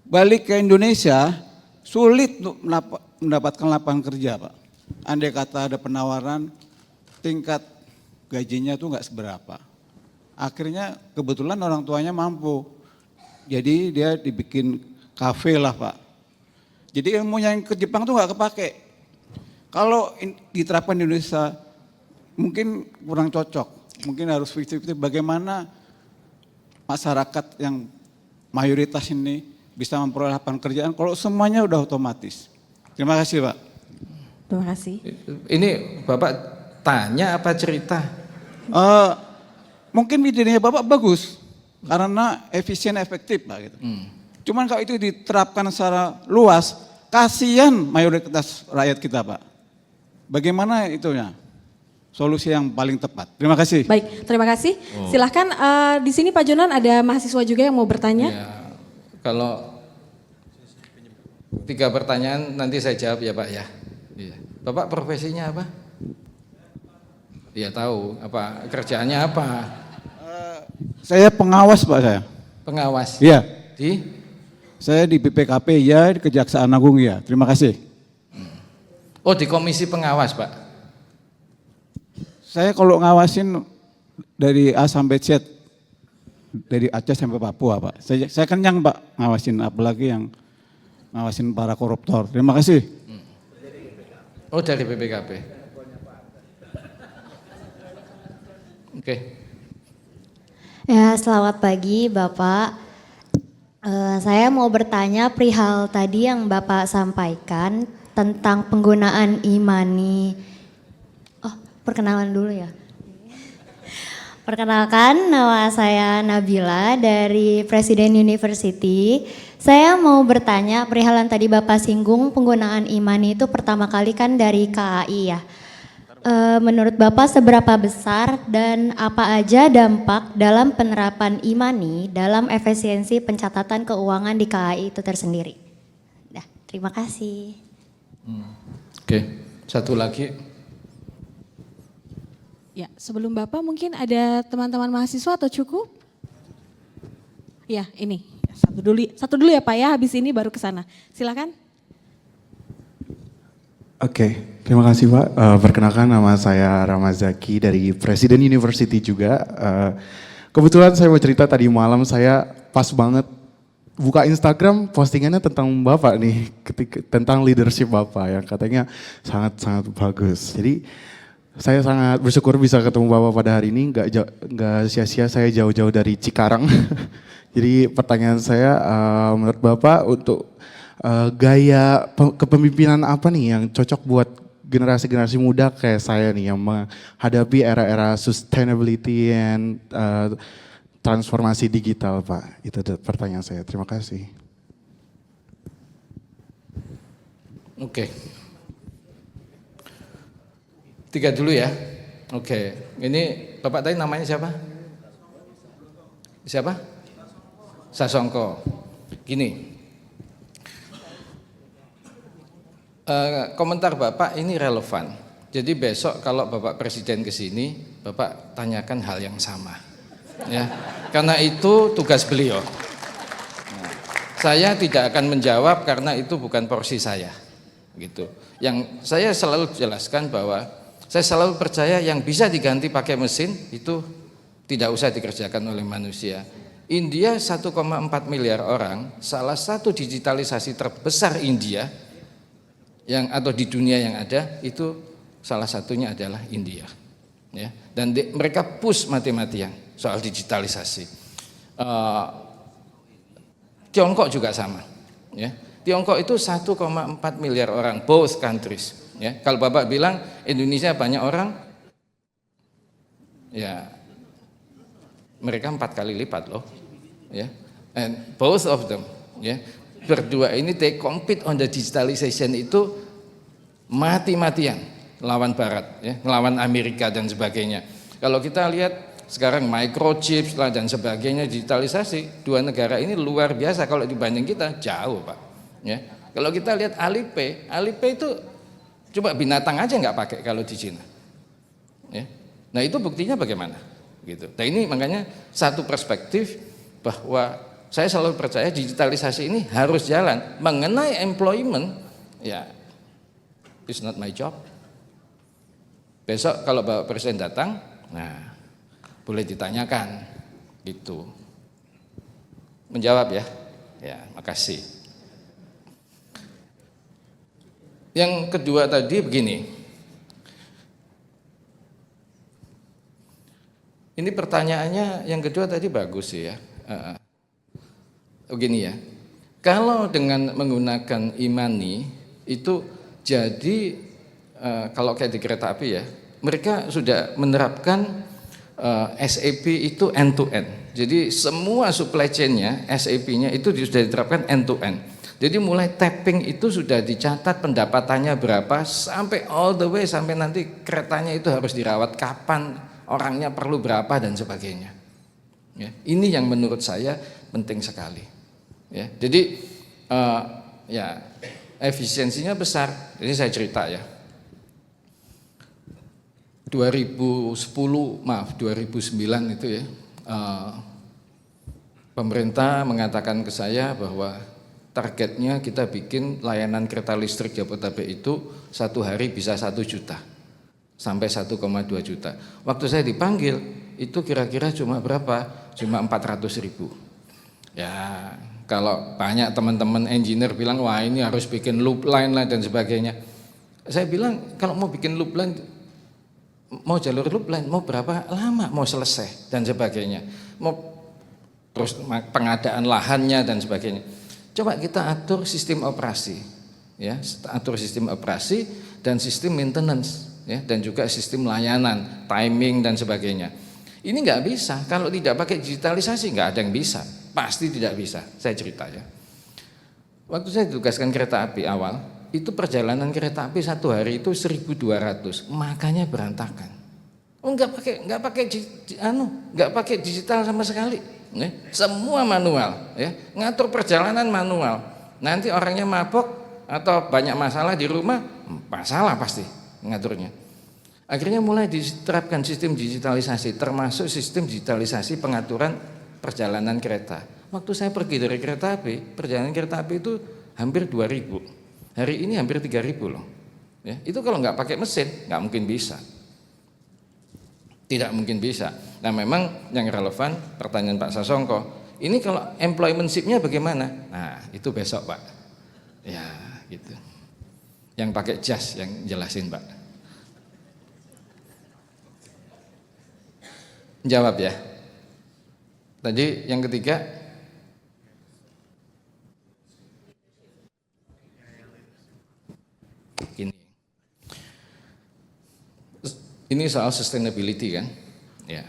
Balik ke Indonesia, sulit untuk mendapatkan lapangan kerja Pak. Andai kata ada penawaran, tingkat gajinya tuh nggak seberapa. Akhirnya kebetulan orang tuanya mampu. Jadi dia dibikin kafe lah Pak. Jadi ilmunya yang ke Jepang tuh nggak kepake. Kalau diterapkan di Indonesia mungkin kurang cocok. Mungkin harus 50-50 bagaimana masyarakat yang mayoritas ini bisa memperoleh lapangan kerjaan kalau semuanya udah otomatis. Terima kasih Pak. Terima kasih. Ini Bapak tanya apa cerita? Mungkin idenya Bapak bagus karena efisien efektif Pak gitu. Cuman kalau itu diterapkan secara luas, kasihan mayoritas rakyat kita Pak. Bagaimana itunya? Solusi yang paling tepat. Terima kasih. Baik, terima kasih. Silahkan di sini Pak Jonan ada mahasiswa juga yang mau bertanya. Ya, kalau 3 pertanyaan nanti saya jawab ya Pak ya. Ya. Bapak profesinya apa? Ya tahu, apa kerjaannya apa? Saya pengawas Pak saya. Pengawas. Iya. Di? Saya di BPKP ya, di Kejaksaan Agung ya. Terima kasih. Oh di komisi pengawas Pak. Saya kalau ngawasin dari A sampai Z, dari Aceh sampai Papua Pak. Saya kenyang Pak ngawasin, apalagi yang ngawasin para koruptor. Terima kasih. Oh dari BPKP. Oke. Ya, selamat pagi Bapak. Saya mau bertanya perihal tadi yang Bapak sampaikan tentang penggunaan e-money. Oh, perkenalan dulu ya. Perkenalkan, nama saya Nabila dari Presiden University. Saya mau bertanya perihal yang tadi Bapak singgung penggunaan imani itu pertama kali kan dari KAI ya. Menurut Bapak seberapa besar dan apa aja dampak dalam penerapan imani dalam efisiensi pencatatan keuangan di KAI itu tersendiri? Nah, terima kasih. Oke, satu lagi. Ya, sebelum Bapak mungkin ada teman-teman mahasiswa atau cukup? Ya, ini. Satu dulu ya Pak ya, habis ini baru ke sana. Silakan. Oke, terima kasih Pak. Perkenalkan nama saya Ramazaki dari Presiden University juga. Kebetulan saya mau cerita tadi malam saya pas banget buka Instagram postingannya tentang Bapak nih, tentang leadership Bapak yang katanya sangat-sangat bagus. Jadi saya sangat bersyukur bisa ketemu Bapak pada hari ini, nggak sia-sia saya jauh-jauh dari Cikarang. Jadi pertanyaan saya, menurut Bapak untuk gaya kepemimpinan apa nih yang cocok buat generasi-generasi muda kayak saya nih yang menghadapi era-era sustainability and transformasi digital Pak? Itu pertanyaan saya, terima kasih. Oke. 3 dulu ya. Oke, ini Bapak tadi namanya siapa? Siapa? Sasongko. Gini, komentar Bapak ini relevan. Jadi besok kalau Bapak Presiden ke sini, Bapak tanyakan hal yang sama. Ya, karena itu tugas beliau. Nah, saya tidak akan menjawab karena itu bukan porsi saya. Gitu. Yang saya selalu jelaskan bahwa saya selalu percaya yang bisa diganti pakai mesin itu tidak usah dikerjakan oleh manusia. India 1,4 miliar orang, salah satu digitalisasi terbesar India yang atau di dunia yang ada itu salah satunya adalah India. Ya, dan mereka push mati-matian soal digitalisasi. Tiongkok juga sama. Ya. Tiongkok itu 1,4 miliar orang, both countries. Ya, kalau Bapak bilang Indonesia banyak orang, ya mereka 4 kali lipat loh. Ya, and both of them, ya berdua ini they compete on the digitalization itu mati-matian lawan Barat, ya, lawan Amerika dan sebagainya. Kalau kita lihat sekarang microchips lah dan sebagainya digitalisasi, dua negara ini luar biasa kalau dibanding kita jauh Pak. Ya, kalau kita lihat Alipay itu coba binatang aja nggak pakai kalau di Cina. Ya. Nah itu buktinya bagaimana? Gitu. Nah ini makanya satu perspektif bahwa saya selalu percaya digitalisasi ini harus jalan. Mengenai employment, ya it's not my job. Besok kalau Bapak Presiden datang, nah boleh ditanyakan, gitu. Menjawab ya? Ya, makasih. Yang kedua tadi begini, ini pertanyaannya yang kedua tadi bagus sih ya. Begini ya, kalau dengan menggunakan imani itu jadi kalau kayak di kereta api ya, mereka sudah menerapkan SAP itu end to end. Jadi semua supply chain-nya, SAP-nya itu sudah diterapkan end to end. Jadi mulai tapping itu sudah dicatat pendapatannya berapa sampai all the way sampai nanti keretanya itu harus dirawat kapan, orangnya perlu berapa dan sebagainya. Ya, ini yang menurut saya penting sekali. Ya, jadi ya efisiensinya besar. Jadi saya cerita ya. 2009 itu ya, pemerintah mengatakan ke saya bahwa targetnya kita bikin layanan kereta listrik Jabodetabek itu satu hari bisa 1 juta sampai 1,2 juta. Waktu saya dipanggil itu kira-kira cuma berapa? Cuma 400.000. Ya kalau banyak teman-teman engineer bilang wah ini harus bikin loop line lah dan sebagainya. Saya bilang kalau mau bikin loop line, mau jalur loop line mau berapa lama mau selesai dan sebagainya. Mau terus pengadaan lahannya dan sebagainya. Coba kita atur sistem operasi, ya, atur sistem operasi dan sistem maintenance, ya, dan juga sistem layanan, timing dan sebagainya. Ini nggak bisa, kalau tidak pakai digitalisasi nggak ada yang bisa, pasti tidak bisa. Saya cerita ya. Waktu saya ditugaskan kereta api awal, itu perjalanan kereta api satu hari itu 1.200, makanya berantakan. Oh nggak pakai digital sama sekali, ya. Semua manual, ya. Ngatur perjalanan manual. Nanti orangnya mabok atau banyak masalah di rumah, masalah pasti ngaturnya. Akhirnya mulai diterapkan sistem digitalisasi, termasuk sistem digitalisasi pengaturan perjalanan kereta. Waktu saya pergi dari kereta api, perjalanan kereta api itu hampir 2.000. Hari ini hampir 3.000 loh. Ya, itu kalau nggak pakai mesin, nggak mungkin bisa. Tidak mungkin bisa. Nah memang yang relevan pertanyaan Pak Sasongko, ini kalau employmentship-nya bagaimana? Nah itu besok Pak. Ya gitu. Yang pakai jas yang jelasin Pak. Jawab ya. Tadi yang ketiga. Ini soal sustainability kan. Ya.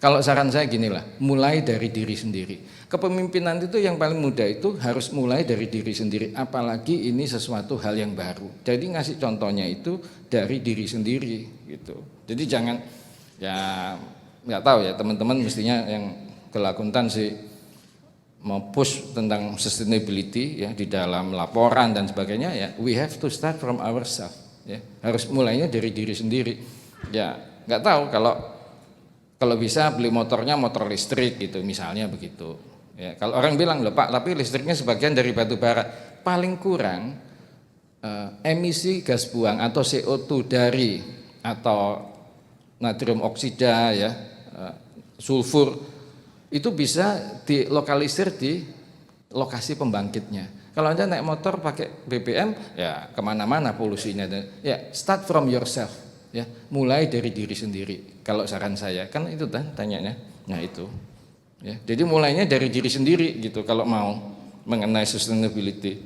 Kalau saran saya ginilah, mulai dari diri sendiri. Kepemimpinan itu yang paling mudah itu harus mulai dari diri sendiri. Apalagi ini sesuatu hal yang baru. Jadi ngasih contohnya itu dari diri sendiri gitu. Jadi jangan ya nggak tahu ya teman-teman mestinya yang kelakuntan sih mau push tentang sustainability ya di dalam laporan dan sebagainya ya we have to start from ourselves ya harus mulainya dari diri sendiri ya nggak tahu kalau bisa beli motornya motor listrik gitu misalnya begitu ya kalau orang bilang loh Pak tapi listriknya sebagian dari batu bara paling kurang emisi gas buang atau CO2 dari atau natrium oksida ya sulfur itu bisa dilokalisir di lokasi pembangkitnya. Kalau Anda naik motor pakai BBM ya kemana-mana polusinya. Ya start from yourself ya mulai dari diri sendiri. Kalau saran saya kan itu tanyanya. Nah itu ya jadi mulainya dari diri sendiri gitu kalau mau mengenai sustainability.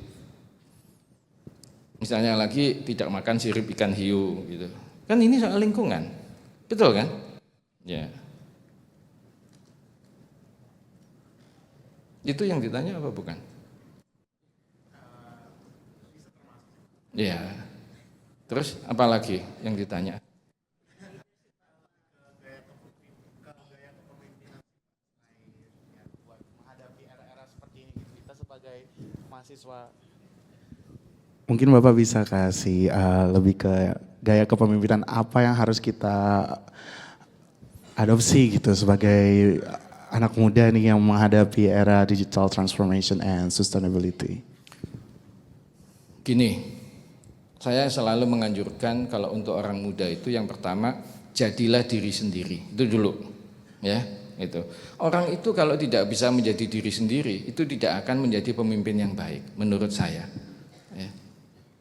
Misalnya lagi tidak makan sirip ikan hiu gitu. Kan ini soal lingkungan. Betul kan? Ya. Itu yang ditanya apa bukan? Ya. Terus apa lagi yang ditanya? Menghadapi era-era seperti ini kita sebagai mahasiswa. Mungkin Bapak bisa kasih lebih ke gaya kepemimpinan apa yang harus kita adopsi gitu sebagai anak muda nih yang menghadapi era digital transformation and sustainability. Gini, saya selalu menganjurkan kalau untuk orang muda itu yang pertama jadilah diri sendiri, itu dulu ya itu. Orang itu kalau tidak bisa menjadi diri sendiri itu tidak akan menjadi pemimpin yang baik menurut saya ya.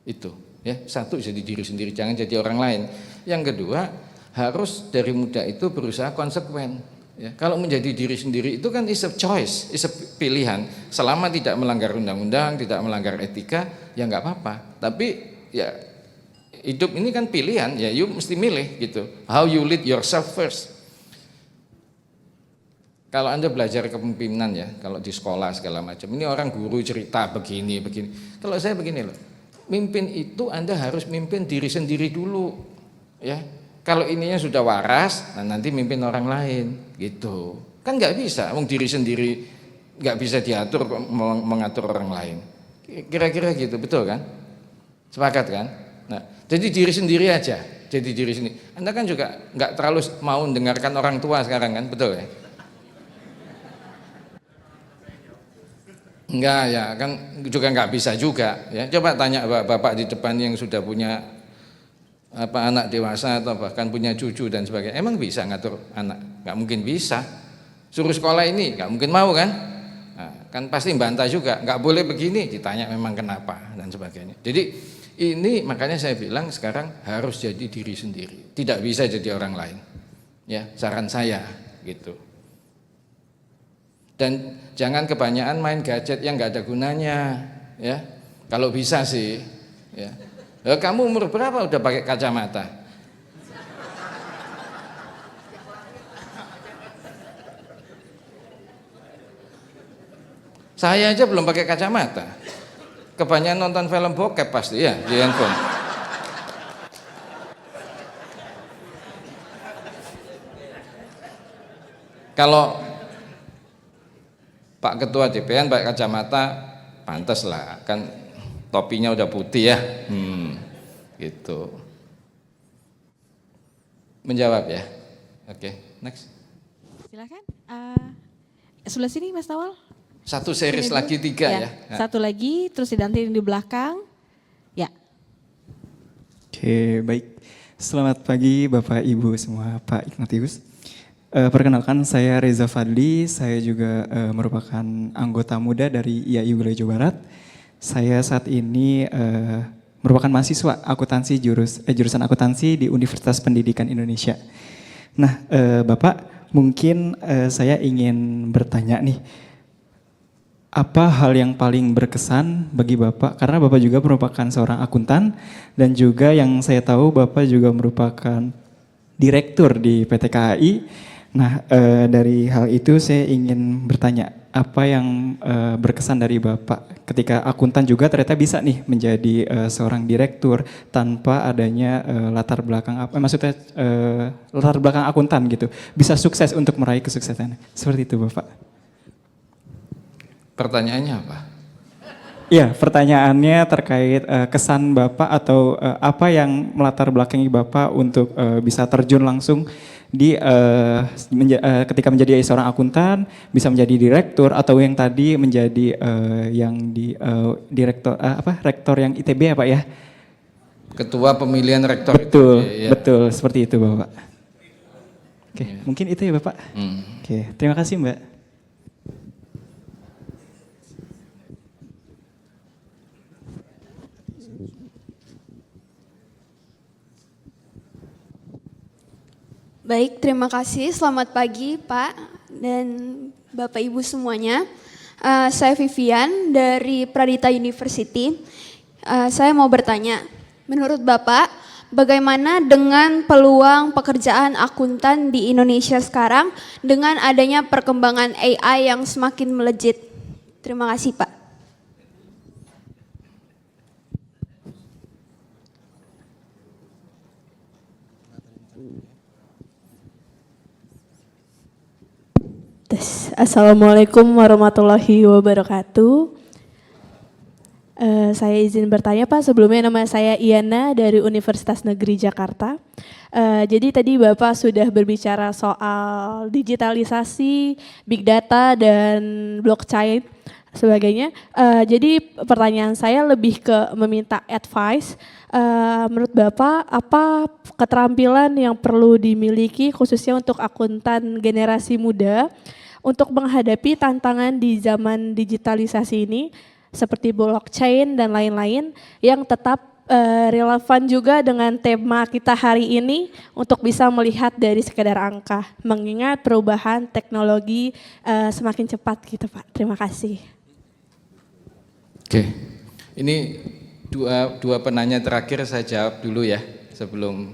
Itu ya satu jadi diri sendiri jangan jadi orang lain. Yang kedua harus dari muda itu berusaha konsekuen. Ya, kalau menjadi diri sendiri itu kan is a choice, is a pilihan. Selama tidak melanggar undang-undang, tidak melanggar etika, ya nggak apa-apa. Tapi ya hidup ini kan pilihan, ya you mesti milih gitu. How you lead yourself first. Kalau Anda belajar kepemimpinan ya, kalau di sekolah segala macam, ini orang guru cerita begini. Kalau saya begini loh, mimpin itu Anda harus mimpin diri sendiri dulu, ya. Kalau ininya sudah waras, nah nanti mimpin orang lain, gitu. Kan nggak bisa, diri sendiri nggak bisa diatur, mengatur orang lain. Kira-kira gitu, betul kan? Sepakat kan? Nah, jadi diri sendiri aja, jadi diri sendiri. Anda kan juga nggak terlalu mau mendengarkan orang tua sekarang kan, betul ya? Enggak ya, kan juga nggak bisa juga. Ya, coba tanya bapak di depan yang sudah punya anak dewasa atau bahkan punya cucu dan sebagainya, emang bisa ngatur anak? Nggak mungkin bisa. Suruh sekolah ini nggak mungkin mau kan? Nah, kan pasti bantah juga, nggak boleh begini, ditanya memang kenapa dan sebagainya. Jadi ini makanya saya bilang sekarang harus jadi diri sendiri, tidak bisa jadi orang lain. Ya, saran saya gitu. Dan jangan kebanyakan main gadget yang nggak ada gunanya, ya. Kalau bisa sih, ya. Kamu umur berapa udah pakai kacamata? Saya aja belum pakai kacamata. Kebanyakan nonton film bokep pasti ya di handphone. Kalau Pak Ketua DPN pakai kacamata, pantas lah, kan topinya udah putih ya. Gitu. Menjawab ya. Oke, next. Silakan. Sebelah sini Mas Tawal. Satu series lagi 3 ya. Satu lagi, terus didantiin di belakang. Ya. Oke, baik. Selamat pagi Bapak Ibu semua, Pak Ignatius. Perkenalkan saya Reza Fadli, saya juga merupakan anggota muda dari IAI Wilayah Jawa Barat. Saya saat ini merupakan mahasiswa akuntansi jurusan akuntansi di Universitas Pendidikan Indonesia. Nah, Bapak, mungkin saya ingin bertanya nih, apa hal yang paling berkesan bagi Bapak? Karena Bapak juga merupakan seorang akuntan dan juga yang saya tahu Bapak juga merupakan direktur di PT KAI. Nah, dari hal itu saya ingin bertanya, apa yang berkesan dari Bapak ketika akuntan juga ternyata bisa nih menjadi seorang direktur tanpa adanya latar belakang latar belakang akuntan gitu, bisa sukses untuk meraih kesuksesan. Seperti itu Bapak. Pertanyaannya apa? Iya, pertanyaannya terkait kesan Bapak atau apa yang melatar belakangi Bapak untuk bisa terjun langsung di ketika menjadi seorang akuntan, bisa menjadi direktur atau yang tadi menjadi yang di direktur rektor yang ITB ya Pak ya? Ketua pemilihan rektor. Betul, ya. betul seperti itu Bapak. Oke, mungkin itu ya Bapak. Oke, terima kasih Mbak. Baik, terima kasih. Selamat pagi Pak dan Bapak Ibu semuanya. Saya Vivian dari Pradita University. Saya mau bertanya, menurut Bapak bagaimana dengan peluang pekerjaan akuntan di Indonesia sekarang dengan adanya perkembangan AI yang semakin melejit? Terima kasih Pak. Assalamualaikum warahmatullahi wabarakatuh. Saya izin bertanya Pak, sebelumnya nama saya Iyana dari Universitas Negeri Jakarta. Jadi tadi Bapak sudah berbicara soal digitalisasi, big data dan blockchain sebagainya. Jadi pertanyaan saya lebih ke meminta advice. Menurut Bapak apa keterampilan yang perlu dimiliki khususnya untuk akuntan generasi muda untuk menghadapi tantangan di zaman digitalisasi ini seperti blockchain dan lain-lain yang tetap relevan juga dengan tema kita hari ini untuk bisa melihat dari sekedar angka, mengingat perubahan teknologi semakin cepat gitu Pak. Terima kasih. Oke, ini dua penanya terakhir saya jawab dulu ya sebelum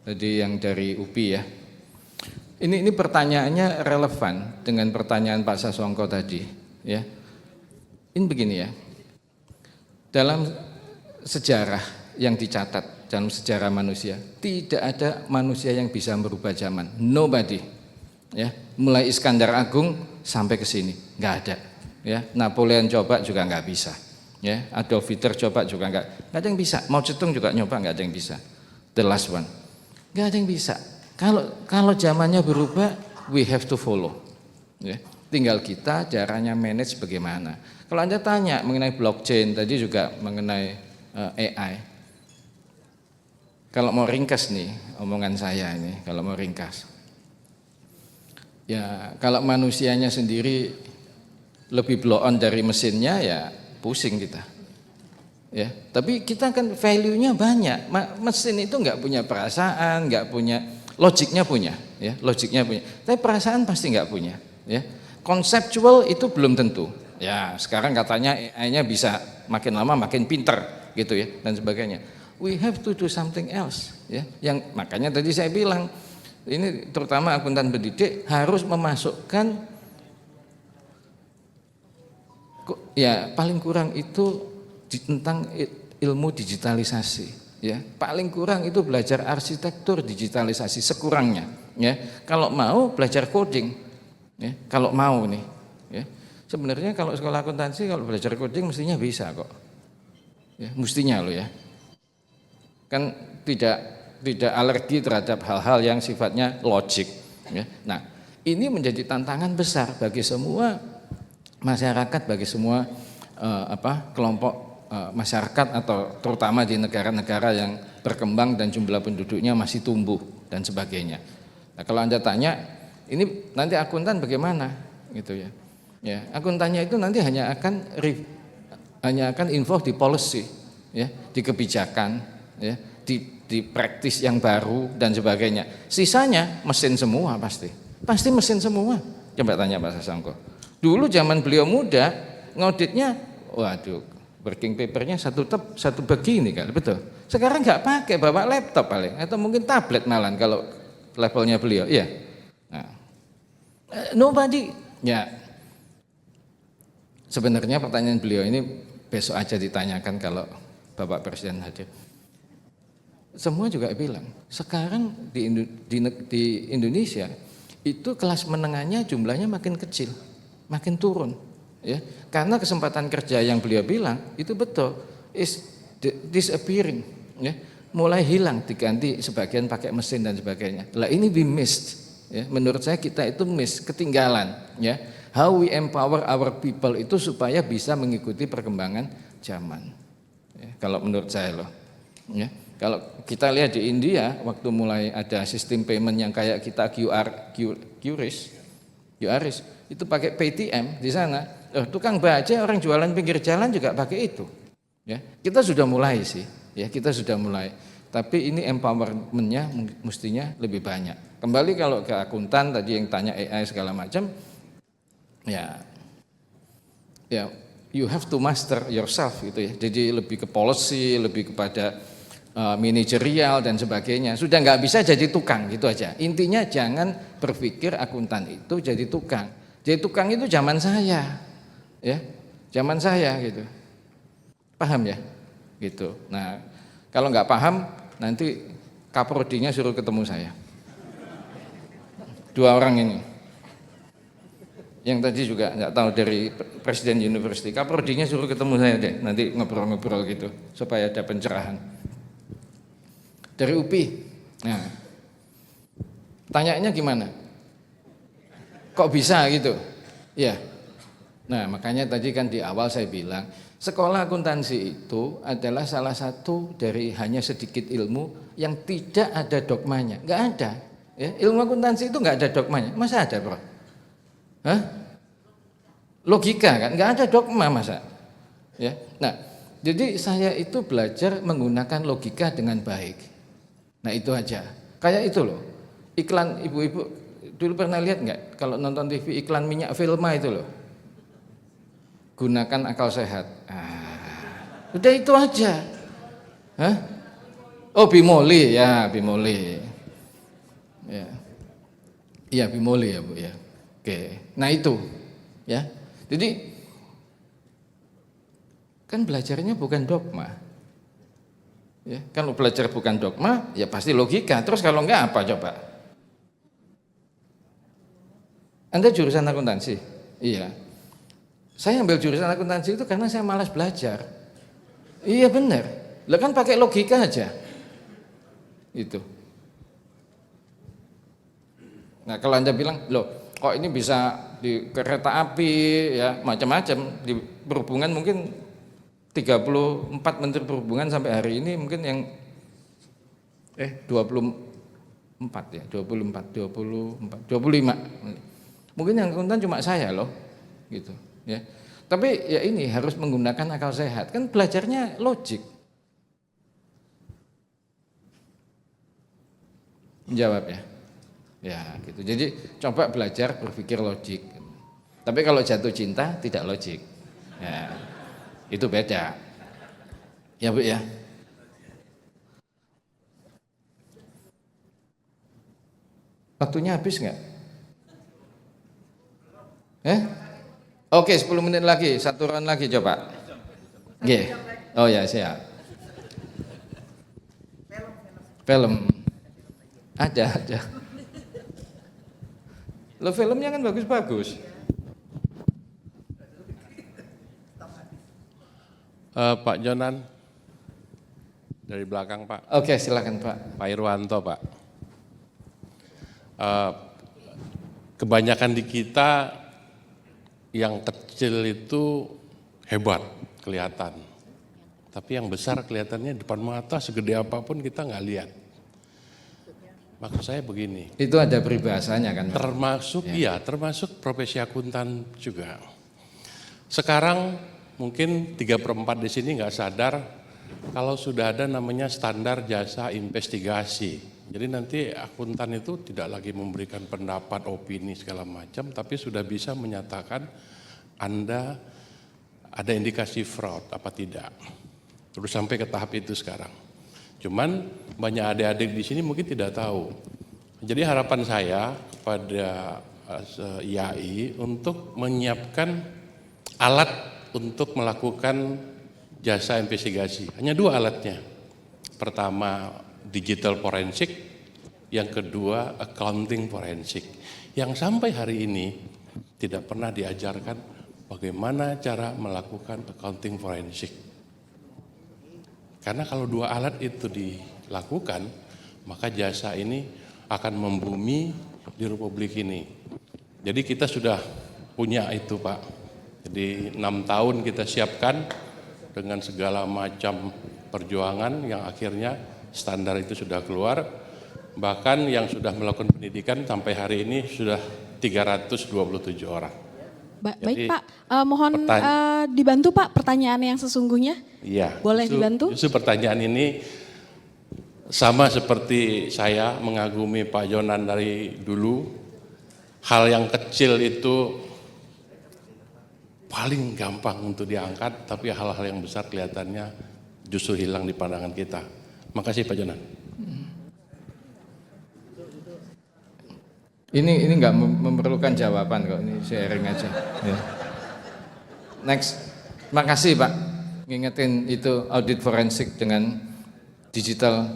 tadi yang dari UPI ya. Ini pertanyaannya relevan dengan pertanyaan Pak Sasongko tadi ya. Ini begini ya, dalam sejarah yang dicatat, dalam sejarah manusia, tidak ada manusia yang bisa merubah zaman, nobody. Ya, mulai Iskandar Agung sampai ke sini, nggak ada. Ya, Napoleon coba juga nggak bisa. Ya, Adolf Hitler coba juga nggak ada yang bisa. Mao Zedong juga nyoba nggak ada yang bisa. The last one, nggak ada yang bisa. Kalau zamannya berubah, we have to follow. Ya, tinggal kita caranya manage bagaimana. Kalau Anda tanya mengenai blockchain, tadi juga mengenai AI. Kalau mau ringkas nih omongan saya ini, kalau mau ringkas. Ya kalau manusianya sendiri lebih blow on dari mesinnya ya pusing kita. Ya, tapi kita kan value-nya banyak. Mesin itu nggak punya perasaan, nggak punya, logiknya punya, ya, logiknya punya. Tapi perasaan pasti nggak punya, ya. Konseptual itu belum tentu. Ya, sekarang katanya AI-nya bisa makin lama makin pinter gitu ya dan sebagainya. We have to do something else, ya. Yang makanya tadi saya bilang ini terutama akuntan pendidik harus memasukkan ya paling kurang itu tentang ilmu digitalisasi, ya. Paling kurang itu belajar arsitektur digitalisasi sekurangnya, ya. Kalau mau belajar coding, ya. Kalau mau nih, ya. Sebenarnya kalau sekolah akuntansi kalau belajar coding mestinya bisa kok. Ya, mestinya loh ya. Kan tidak alergi terhadap hal-hal yang sifatnya logik, ya. Nah, ini menjadi tantangan besar bagi semua masyarakat, bagi semua kelompok masyarakat atau terutama di negara-negara yang berkembang dan jumlah penduduknya masih tumbuh dan sebagainya. Nah, kalau Anda tanya, ini nanti akuntan bagaimana gitu ya. Ya, akuntannya itu nanti hanya akan involve di policy, ya, di kebijakan, ya, di praktis yang baru dan sebagainya. Sisanya mesin semua pasti mesin semua. Coba tanya Pak Sasongko. Dulu zaman beliau muda ngauditnya, waduh, working papernya satu begini kan, betul. Sekarang nggak pakai, bawa laptop paling, atau mungkin tablet malah kalau levelnya beliau, iya. Nah, nobody, ya. Sebenarnya pertanyaan beliau ini besok aja ditanyakan kalau Bapak Presiden hadir. Semua juga bilang, sekarang di Indonesia itu kelas menengahnya jumlahnya makin kecil, makin turun, ya. Karena kesempatan kerja yang beliau bilang itu betul, is disappearing, ya. Mulai hilang, diganti sebagian pakai mesin dan sebagainya. Lah ini we missed, ya. Menurut saya kita itu ketinggalan, ya. How we empower our people itu supaya bisa mengikuti perkembangan zaman, ya, kalau menurut saya loh, ya. Kalau kita lihat di India waktu mulai ada sistem payment yang kayak kita QRIS itu pakai PTM di sana, tukang baja orang jualan pinggir jalan juga pakai itu, ya. Kita sudah mulai sih, ya, kita sudah mulai, tapi ini empowermentnya mestinya lebih banyak. Kembali kalau ke akuntan tadi yang tanya AI segala macam, ya you have to master yourself gitu ya. Jadi lebih ke policy, lebih kepada manajerial dan sebagainya. Sudah nggak bisa jadi tukang gitu aja. Intinya jangan berpikir akuntan itu jadi tukang. Jadi tukang itu zaman saya, ya, zaman saya gitu. Paham ya, gitu. Nah, kalau nggak paham nanti kaprodinya suruh ketemu saya. 2 orang ini. Yang tadi juga nggak tahu dari Presiden University, kaprodinya suruh ketemu saya deh, nanti ngobrol-ngobrol gitu supaya ada pencerahan. Dari UPI, nah, tanyanya gimana? Kok bisa gitu? Ya, nah makanya tadi kan di awal saya bilang, sekolah akuntansi itu adalah salah satu dari hanya sedikit ilmu yang tidak ada dogmanya, nggak ada. Ya, ilmu akuntansi itu nggak ada dogmanya, masa ada bro? Hah? Logika kan, nggak ada dogma masa. Ya, nah, jadi saya itu belajar menggunakan logika dengan baik. Nah itu aja, kayak itu loh, iklan ibu-ibu dulu pernah lihat nggak kalau nonton TV iklan minyak Velma itu loh, gunakan akal sehat. Udah itu aja. Hah? Oh Bimoli ya, Bimoli. Ya. Iya Bimoli ya Bu ya. Oke. Nah itu ya. Jadi kan belajarnya bukan dogma. Ya, kalau belajar bukan dogma, ya pasti logika. Terus kalau enggak apa coba? Anda jurusan akuntansi? Iya. Saya ambil jurusan akuntansi itu karena saya malas belajar. Iya benar. Lah kan pakai logika aja. Itu. Nah kalau Anda bilang, loh kok ini bisa di kereta api ya macam-macam, di perhubungan mungkin 34 menteri perhubungan sampai hari ini mungkin yang 25 mungkin yang akuntan cuma saya loh gitu ya. Tapi ya ini harus menggunakan akal sehat, kan belajarnya logik. Menjawab ya. Ya gitu. Jadi coba belajar berpikir logik. Tapi kalau jatuh cinta tidak logik. Ya. Itu beda. Ya Bu ya. Waktunya habis nggak? Oke, 10 menit lagi, 1 round lagi coba. Oke. Oh ya, siap. Film. Ada. Lo filmnya kan bagus-bagus. Pak Jonan, dari belakang Pak. Oke, silakan Pak. Pak Irwanto Pak. Kebanyakan di kita yang kecil itu hebat, kelihatan. Tapi yang besar kelihatannya depan mata, segede apapun kita nggak lihat. Maksud saya begini. Itu ada peribahasanya kan Pak? Termasuk, iya, termasuk profesi akuntan juga. Sekarang mungkin 3/4 di sini nggak sadar kalau sudah ada namanya standar jasa investigasi. Jadi nanti akuntan itu tidak lagi memberikan pendapat, opini segala macam, tapi sudah bisa menyatakan Anda ada indikasi fraud apa tidak. Terus sampai ke tahap itu sekarang. Cuman banyak adik-adik di sini mungkin tidak tahu. Jadi harapan saya kepada IAI untuk menyiapkan alat untuk melakukan jasa investigasi. Hanya 2 alatnya. Pertama digital forensik, yang kedua accounting forensik. Yang sampai hari ini tidak pernah diajarkan bagaimana cara melakukan accounting forensik. Karena kalau 2 alat itu dilakukan, maka jasa ini akan membumi di Republik ini. Jadi kita sudah punya itu Pak. Jadi 6 tahun kita siapkan dengan segala macam perjuangan yang akhirnya standar itu sudah keluar. Bahkan yang sudah melakukan pendidikan sampai hari ini sudah 327 orang. Baik Pak, mohon dibantu Pak pertanyaan yang sesungguhnya. Iya. Boleh dibantu? Justru pertanyaan ini sama seperti saya mengagumi Pak Jonan dari dulu. Hal yang kecil itu paling gampang untuk diangkat, tapi hal-hal yang besar kelihatannya justru hilang di pandangan kita. Makasih Pak Jonan. Ini nggak memerlukan jawaban kok, ini sharing aja. Ya. Next, makasih Pak, ngingetin itu audit forensik dengan digital.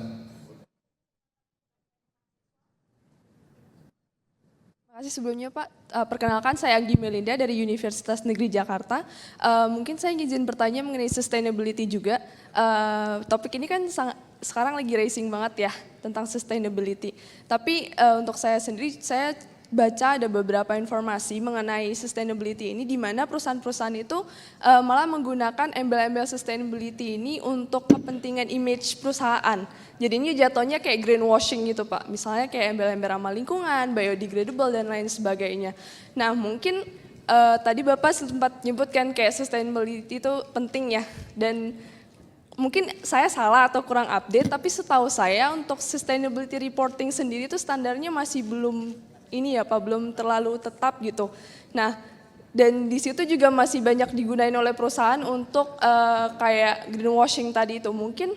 Terima kasih sebelumnya Pak. Perkenalkan saya Anggi Melinda dari Universitas Negeri Jakarta. Mungkin saya izin bertanya mengenai sustainability juga. Topik ini kan sekarang lagi racing banget ya tentang sustainability. Tapi untuk saya sendiri, saya baca ada beberapa informasi mengenai sustainability ini di mana perusahaan-perusahaan itu malah menggunakan embel-embel sustainability ini untuk kepentingan image perusahaan. Jadinya jatuhnya kayak greenwashing gitu Pak. Misalnya kayak embel-embel ramah lingkungan, biodegradable dan lain sebagainya. Nah mungkin tadi Bapak sempat nyebutkan kayak sustainability itu penting ya. Dan mungkin saya salah atau kurang update, tapi setahu saya untuk sustainability reporting sendiri itu standarnya masih belum ini ya Pak, belum terlalu tetap gitu. Nah, dan di situ juga masih banyak digunain oleh perusahaan untuk kayak greenwashing tadi itu. Mungkin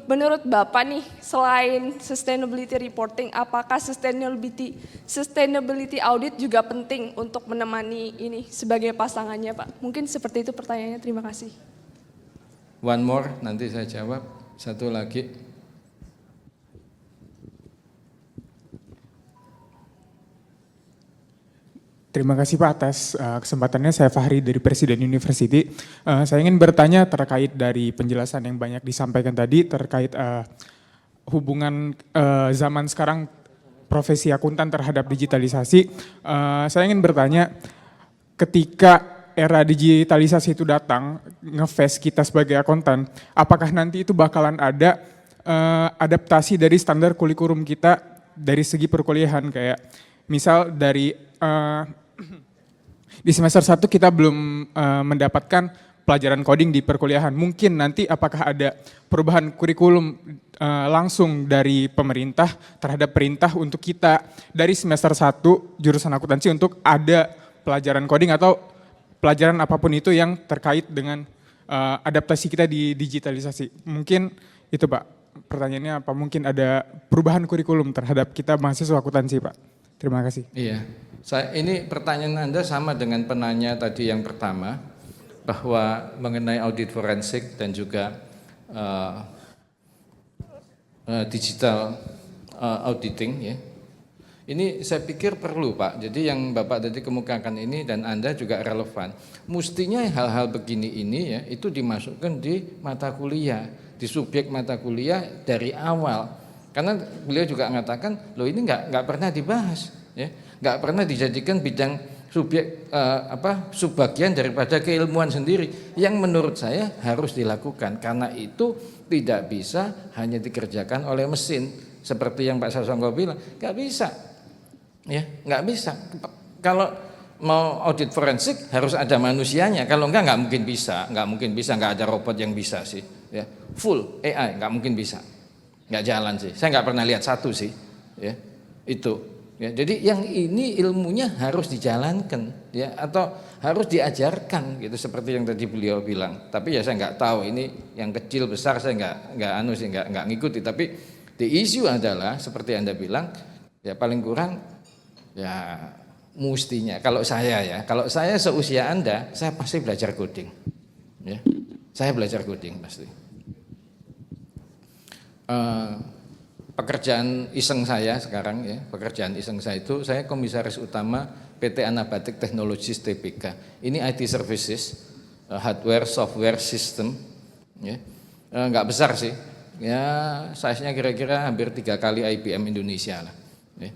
menurut Bapak nih, selain sustainability reporting, apakah sustainability audit juga penting untuk menemani ini sebagai pasangannya Pak? Mungkin seperti itu pertanyaannya, terima kasih. One more, nanti saya jawab. Satu lagi. Terima kasih Pak atas kesempatannya. Saya Fahri dari Presiden University. Saya ingin bertanya terkait dari penjelasan yang banyak disampaikan tadi terkait hubungan zaman sekarang profesi akuntan terhadap digitalisasi. Saya ingin bertanya, ketika era digitalisasi itu datang, nge-face kita sebagai akuntan, apakah nanti itu bakalan ada adaptasi dari standar kurikulum kita dari segi perkuliahan, kayak misal dari di semester 1 kita belum mendapatkan pelajaran coding di perkuliahan. Mungkin nanti apakah ada perubahan kurikulum langsung dari pemerintah terhadap perintah untuk kita dari semester 1 jurusan akuntansi untuk ada pelajaran coding atau pelajaran apapun itu yang terkait dengan adaptasi kita di digitalisasi. Mungkin itu Pak, pertanyaannya apa mungkin ada perubahan kurikulum terhadap kita mahasiswa akuntansi Pak? Terima kasih. Iya, Ini pertanyaan Anda sama dengan penanya tadi yang pertama, bahwa mengenai audit forensik dan juga digital auditing ya. Ini saya pikir perlu Pak, jadi yang Bapak tadi kemukakan ini dan Anda juga relevan. Mestinya hal-hal begini ini ya, itu dimasukkan di mata kuliah, di subjek mata kuliah dari awal. Karena beliau juga mengatakan, loh ini nggak pernah dibahas, ya, nggak pernah dijadikan bidang subjek subbagian daripada keilmuan sendiri, yang menurut saya harus dilakukan, karena itu tidak bisa hanya dikerjakan oleh mesin, seperti yang Pak Sasongko bilang, nggak bisa. Ya, nggak bisa. Kalau mau audit forensik harus ada manusianya. Kalau nggak mungkin bisa, nggak ada robot yang bisa sih. Ya, full AI nggak mungkin bisa, nggak jalan sih. Saya nggak pernah lihat satu sih. Ya, itu. Ya, jadi yang ini ilmunya harus dijalankan, ya, atau harus diajarkan gitu seperti yang tadi beliau bilang. Tapi ya saya nggak tahu ini yang kecil besar saya nggak ngikuti. Tapi the issue adalah seperti Anda bilang, ya paling kurang. Ya mestinya kalau saya seusia Anda, saya pasti belajar coding. Ya, saya belajar coding pasti. Pekerjaan iseng saya sekarang ya, pekerjaan iseng saya itu saya komisaris utama PT Anabatik Technologies Tbk. Ini IT services, hardware, software, system. Ya, nggak besar sih. Ya, size-nya kira-kira hampir 3 kali IBM Indonesia lah. Ya.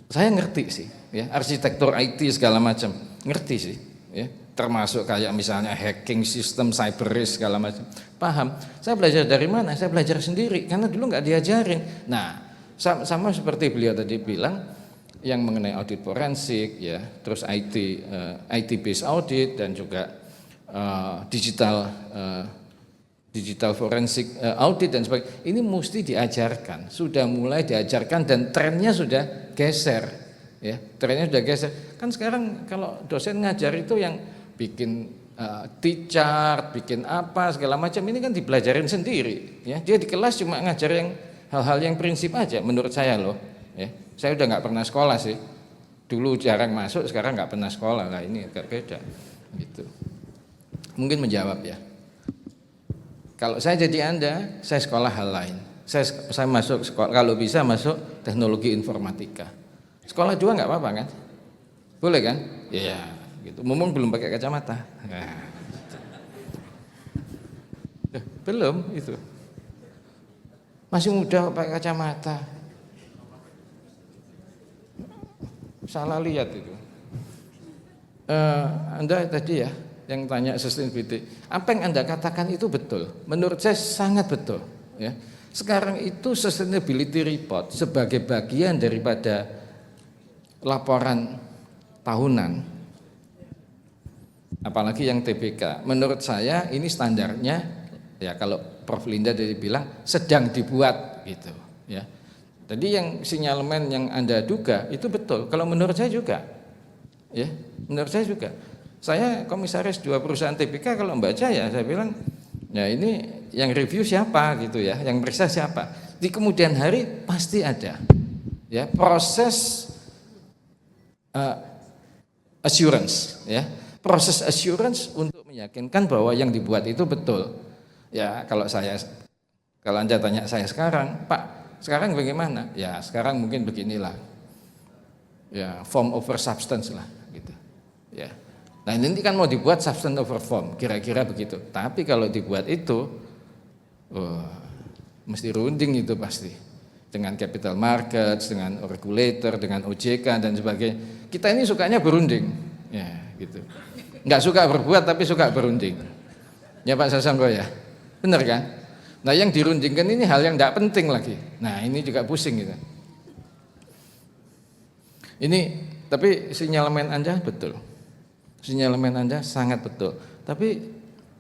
Saya ngerti sih, ya, arsitektur IT segala macam, ngerti sih, ya, termasuk kayak misalnya hacking sistem, cyber risk segala macam, paham. Saya belajar dari mana? Saya belajar sendiri, karena dulu nggak diajarin. Nah, sama seperti beliau tadi bilang, yang mengenai audit forensik, ya, terus IT based audit dan juga digital forensik audit dan sebagainya, ini mesti diajarkan, sudah mulai diajarkan dan trennya sudah geser, ya, trennya sudah geser. Kan sekarang kalau dosen ngajar itu yang bikin T-chart, bikin apa segala macam, ini kan dipelajarin sendiri, ya. Dia di kelas cuma ngajar yang hal-hal yang prinsip aja, menurut saya loh, ya. Saya udah nggak pernah sekolah sih, dulu jarang masuk, sekarang nggak pernah sekolah lah, ini agak beda, gitu. Mungkin menjawab ya. Kalau saya jadi Anda, saya sekolah hal lain. Saya masuk sekolah, kalau bisa masuk teknologi informatika. Sekolah 2 nggak apa-apa kan? Boleh kan? Iya, gitu. Mumpung belum pakai kacamata. Nah. Belum itu. Masih muda pakai kacamata. Salah lihat itu. Anda tadi ya, yang tanya sustainability, apa yang Anda katakan itu betul, menurut saya sangat betul, ya. Sekarang itu sustainability report sebagai bagian daripada laporan tahunan, apalagi yang TBK, menurut saya ini standarnya, ya kalau Prof Linda tadi bilang sedang dibuat gitu, ya. Jadi yang sinyalemen yang Anda duga itu betul, kalau menurut saya juga, ya, menurut saya juga. Saya komisaris 2 perusahaan TBK, kalau membaca ya saya bilang, ya ini yang review siapa gitu ya, yang periksa siapa. Di kemudian hari pasti ada, ya, proses assurance, ya, proses assurance untuk meyakinkan bahwa yang dibuat itu betul. Ya kalau Anda tanya saya sekarang, Pak, sekarang bagaimana? Ya sekarang mungkin beginilah, ya form over substance lah, gitu, ya. Nah ini kan mau dibuat substance over form, kira-kira begitu. Tapi kalau dibuat itu, mesti runding itu pasti. Dengan capital markets, dengan regulator, dengan OJK dan sebagainya. Kita ini sukanya berunding, ya gitu. Nggak suka berbuat tapi suka berunding. Ya Pak Sasongko ya, benar kan? Nah yang dirundingkan ini hal yang tidak penting lagi. Nah ini juga pusing gitu. Ini tapi sinyalemen Anda betul. Sinyalemen Anda sangat betul. Tapi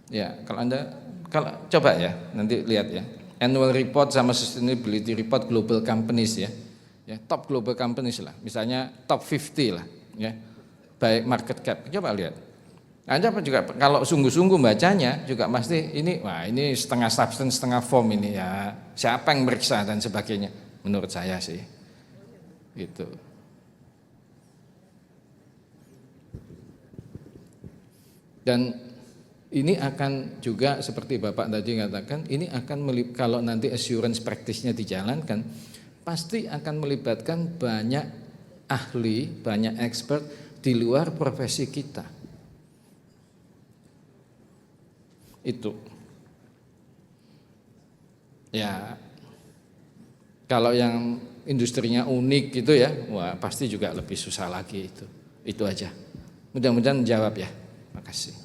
ya kalau coba ya nanti lihat ya, annual report sama sustainability report global companies ya. Ya, top global companies lah. Misalnya top 50 lah ya. Baik market cap. Coba lihat. Anda juga kalau sungguh-sungguh bacanya juga pasti ini, wah ini setengah substance setengah form ini ya. Siapa yang meriksa dan sebagainya. Menurut saya sih. Gitu. Dan ini akan juga seperti Bapak tadi katakan, ini akan kalau nanti assurance practice-nya dijalankan, pasti akan melibatkan banyak ahli, banyak expert di luar profesi kita. Itu. Ya, kalau yang industrinya unik gitu ya, wah pasti juga lebih susah lagi itu. Itu aja. Mudah-mudahan menjawab ya. Makasih.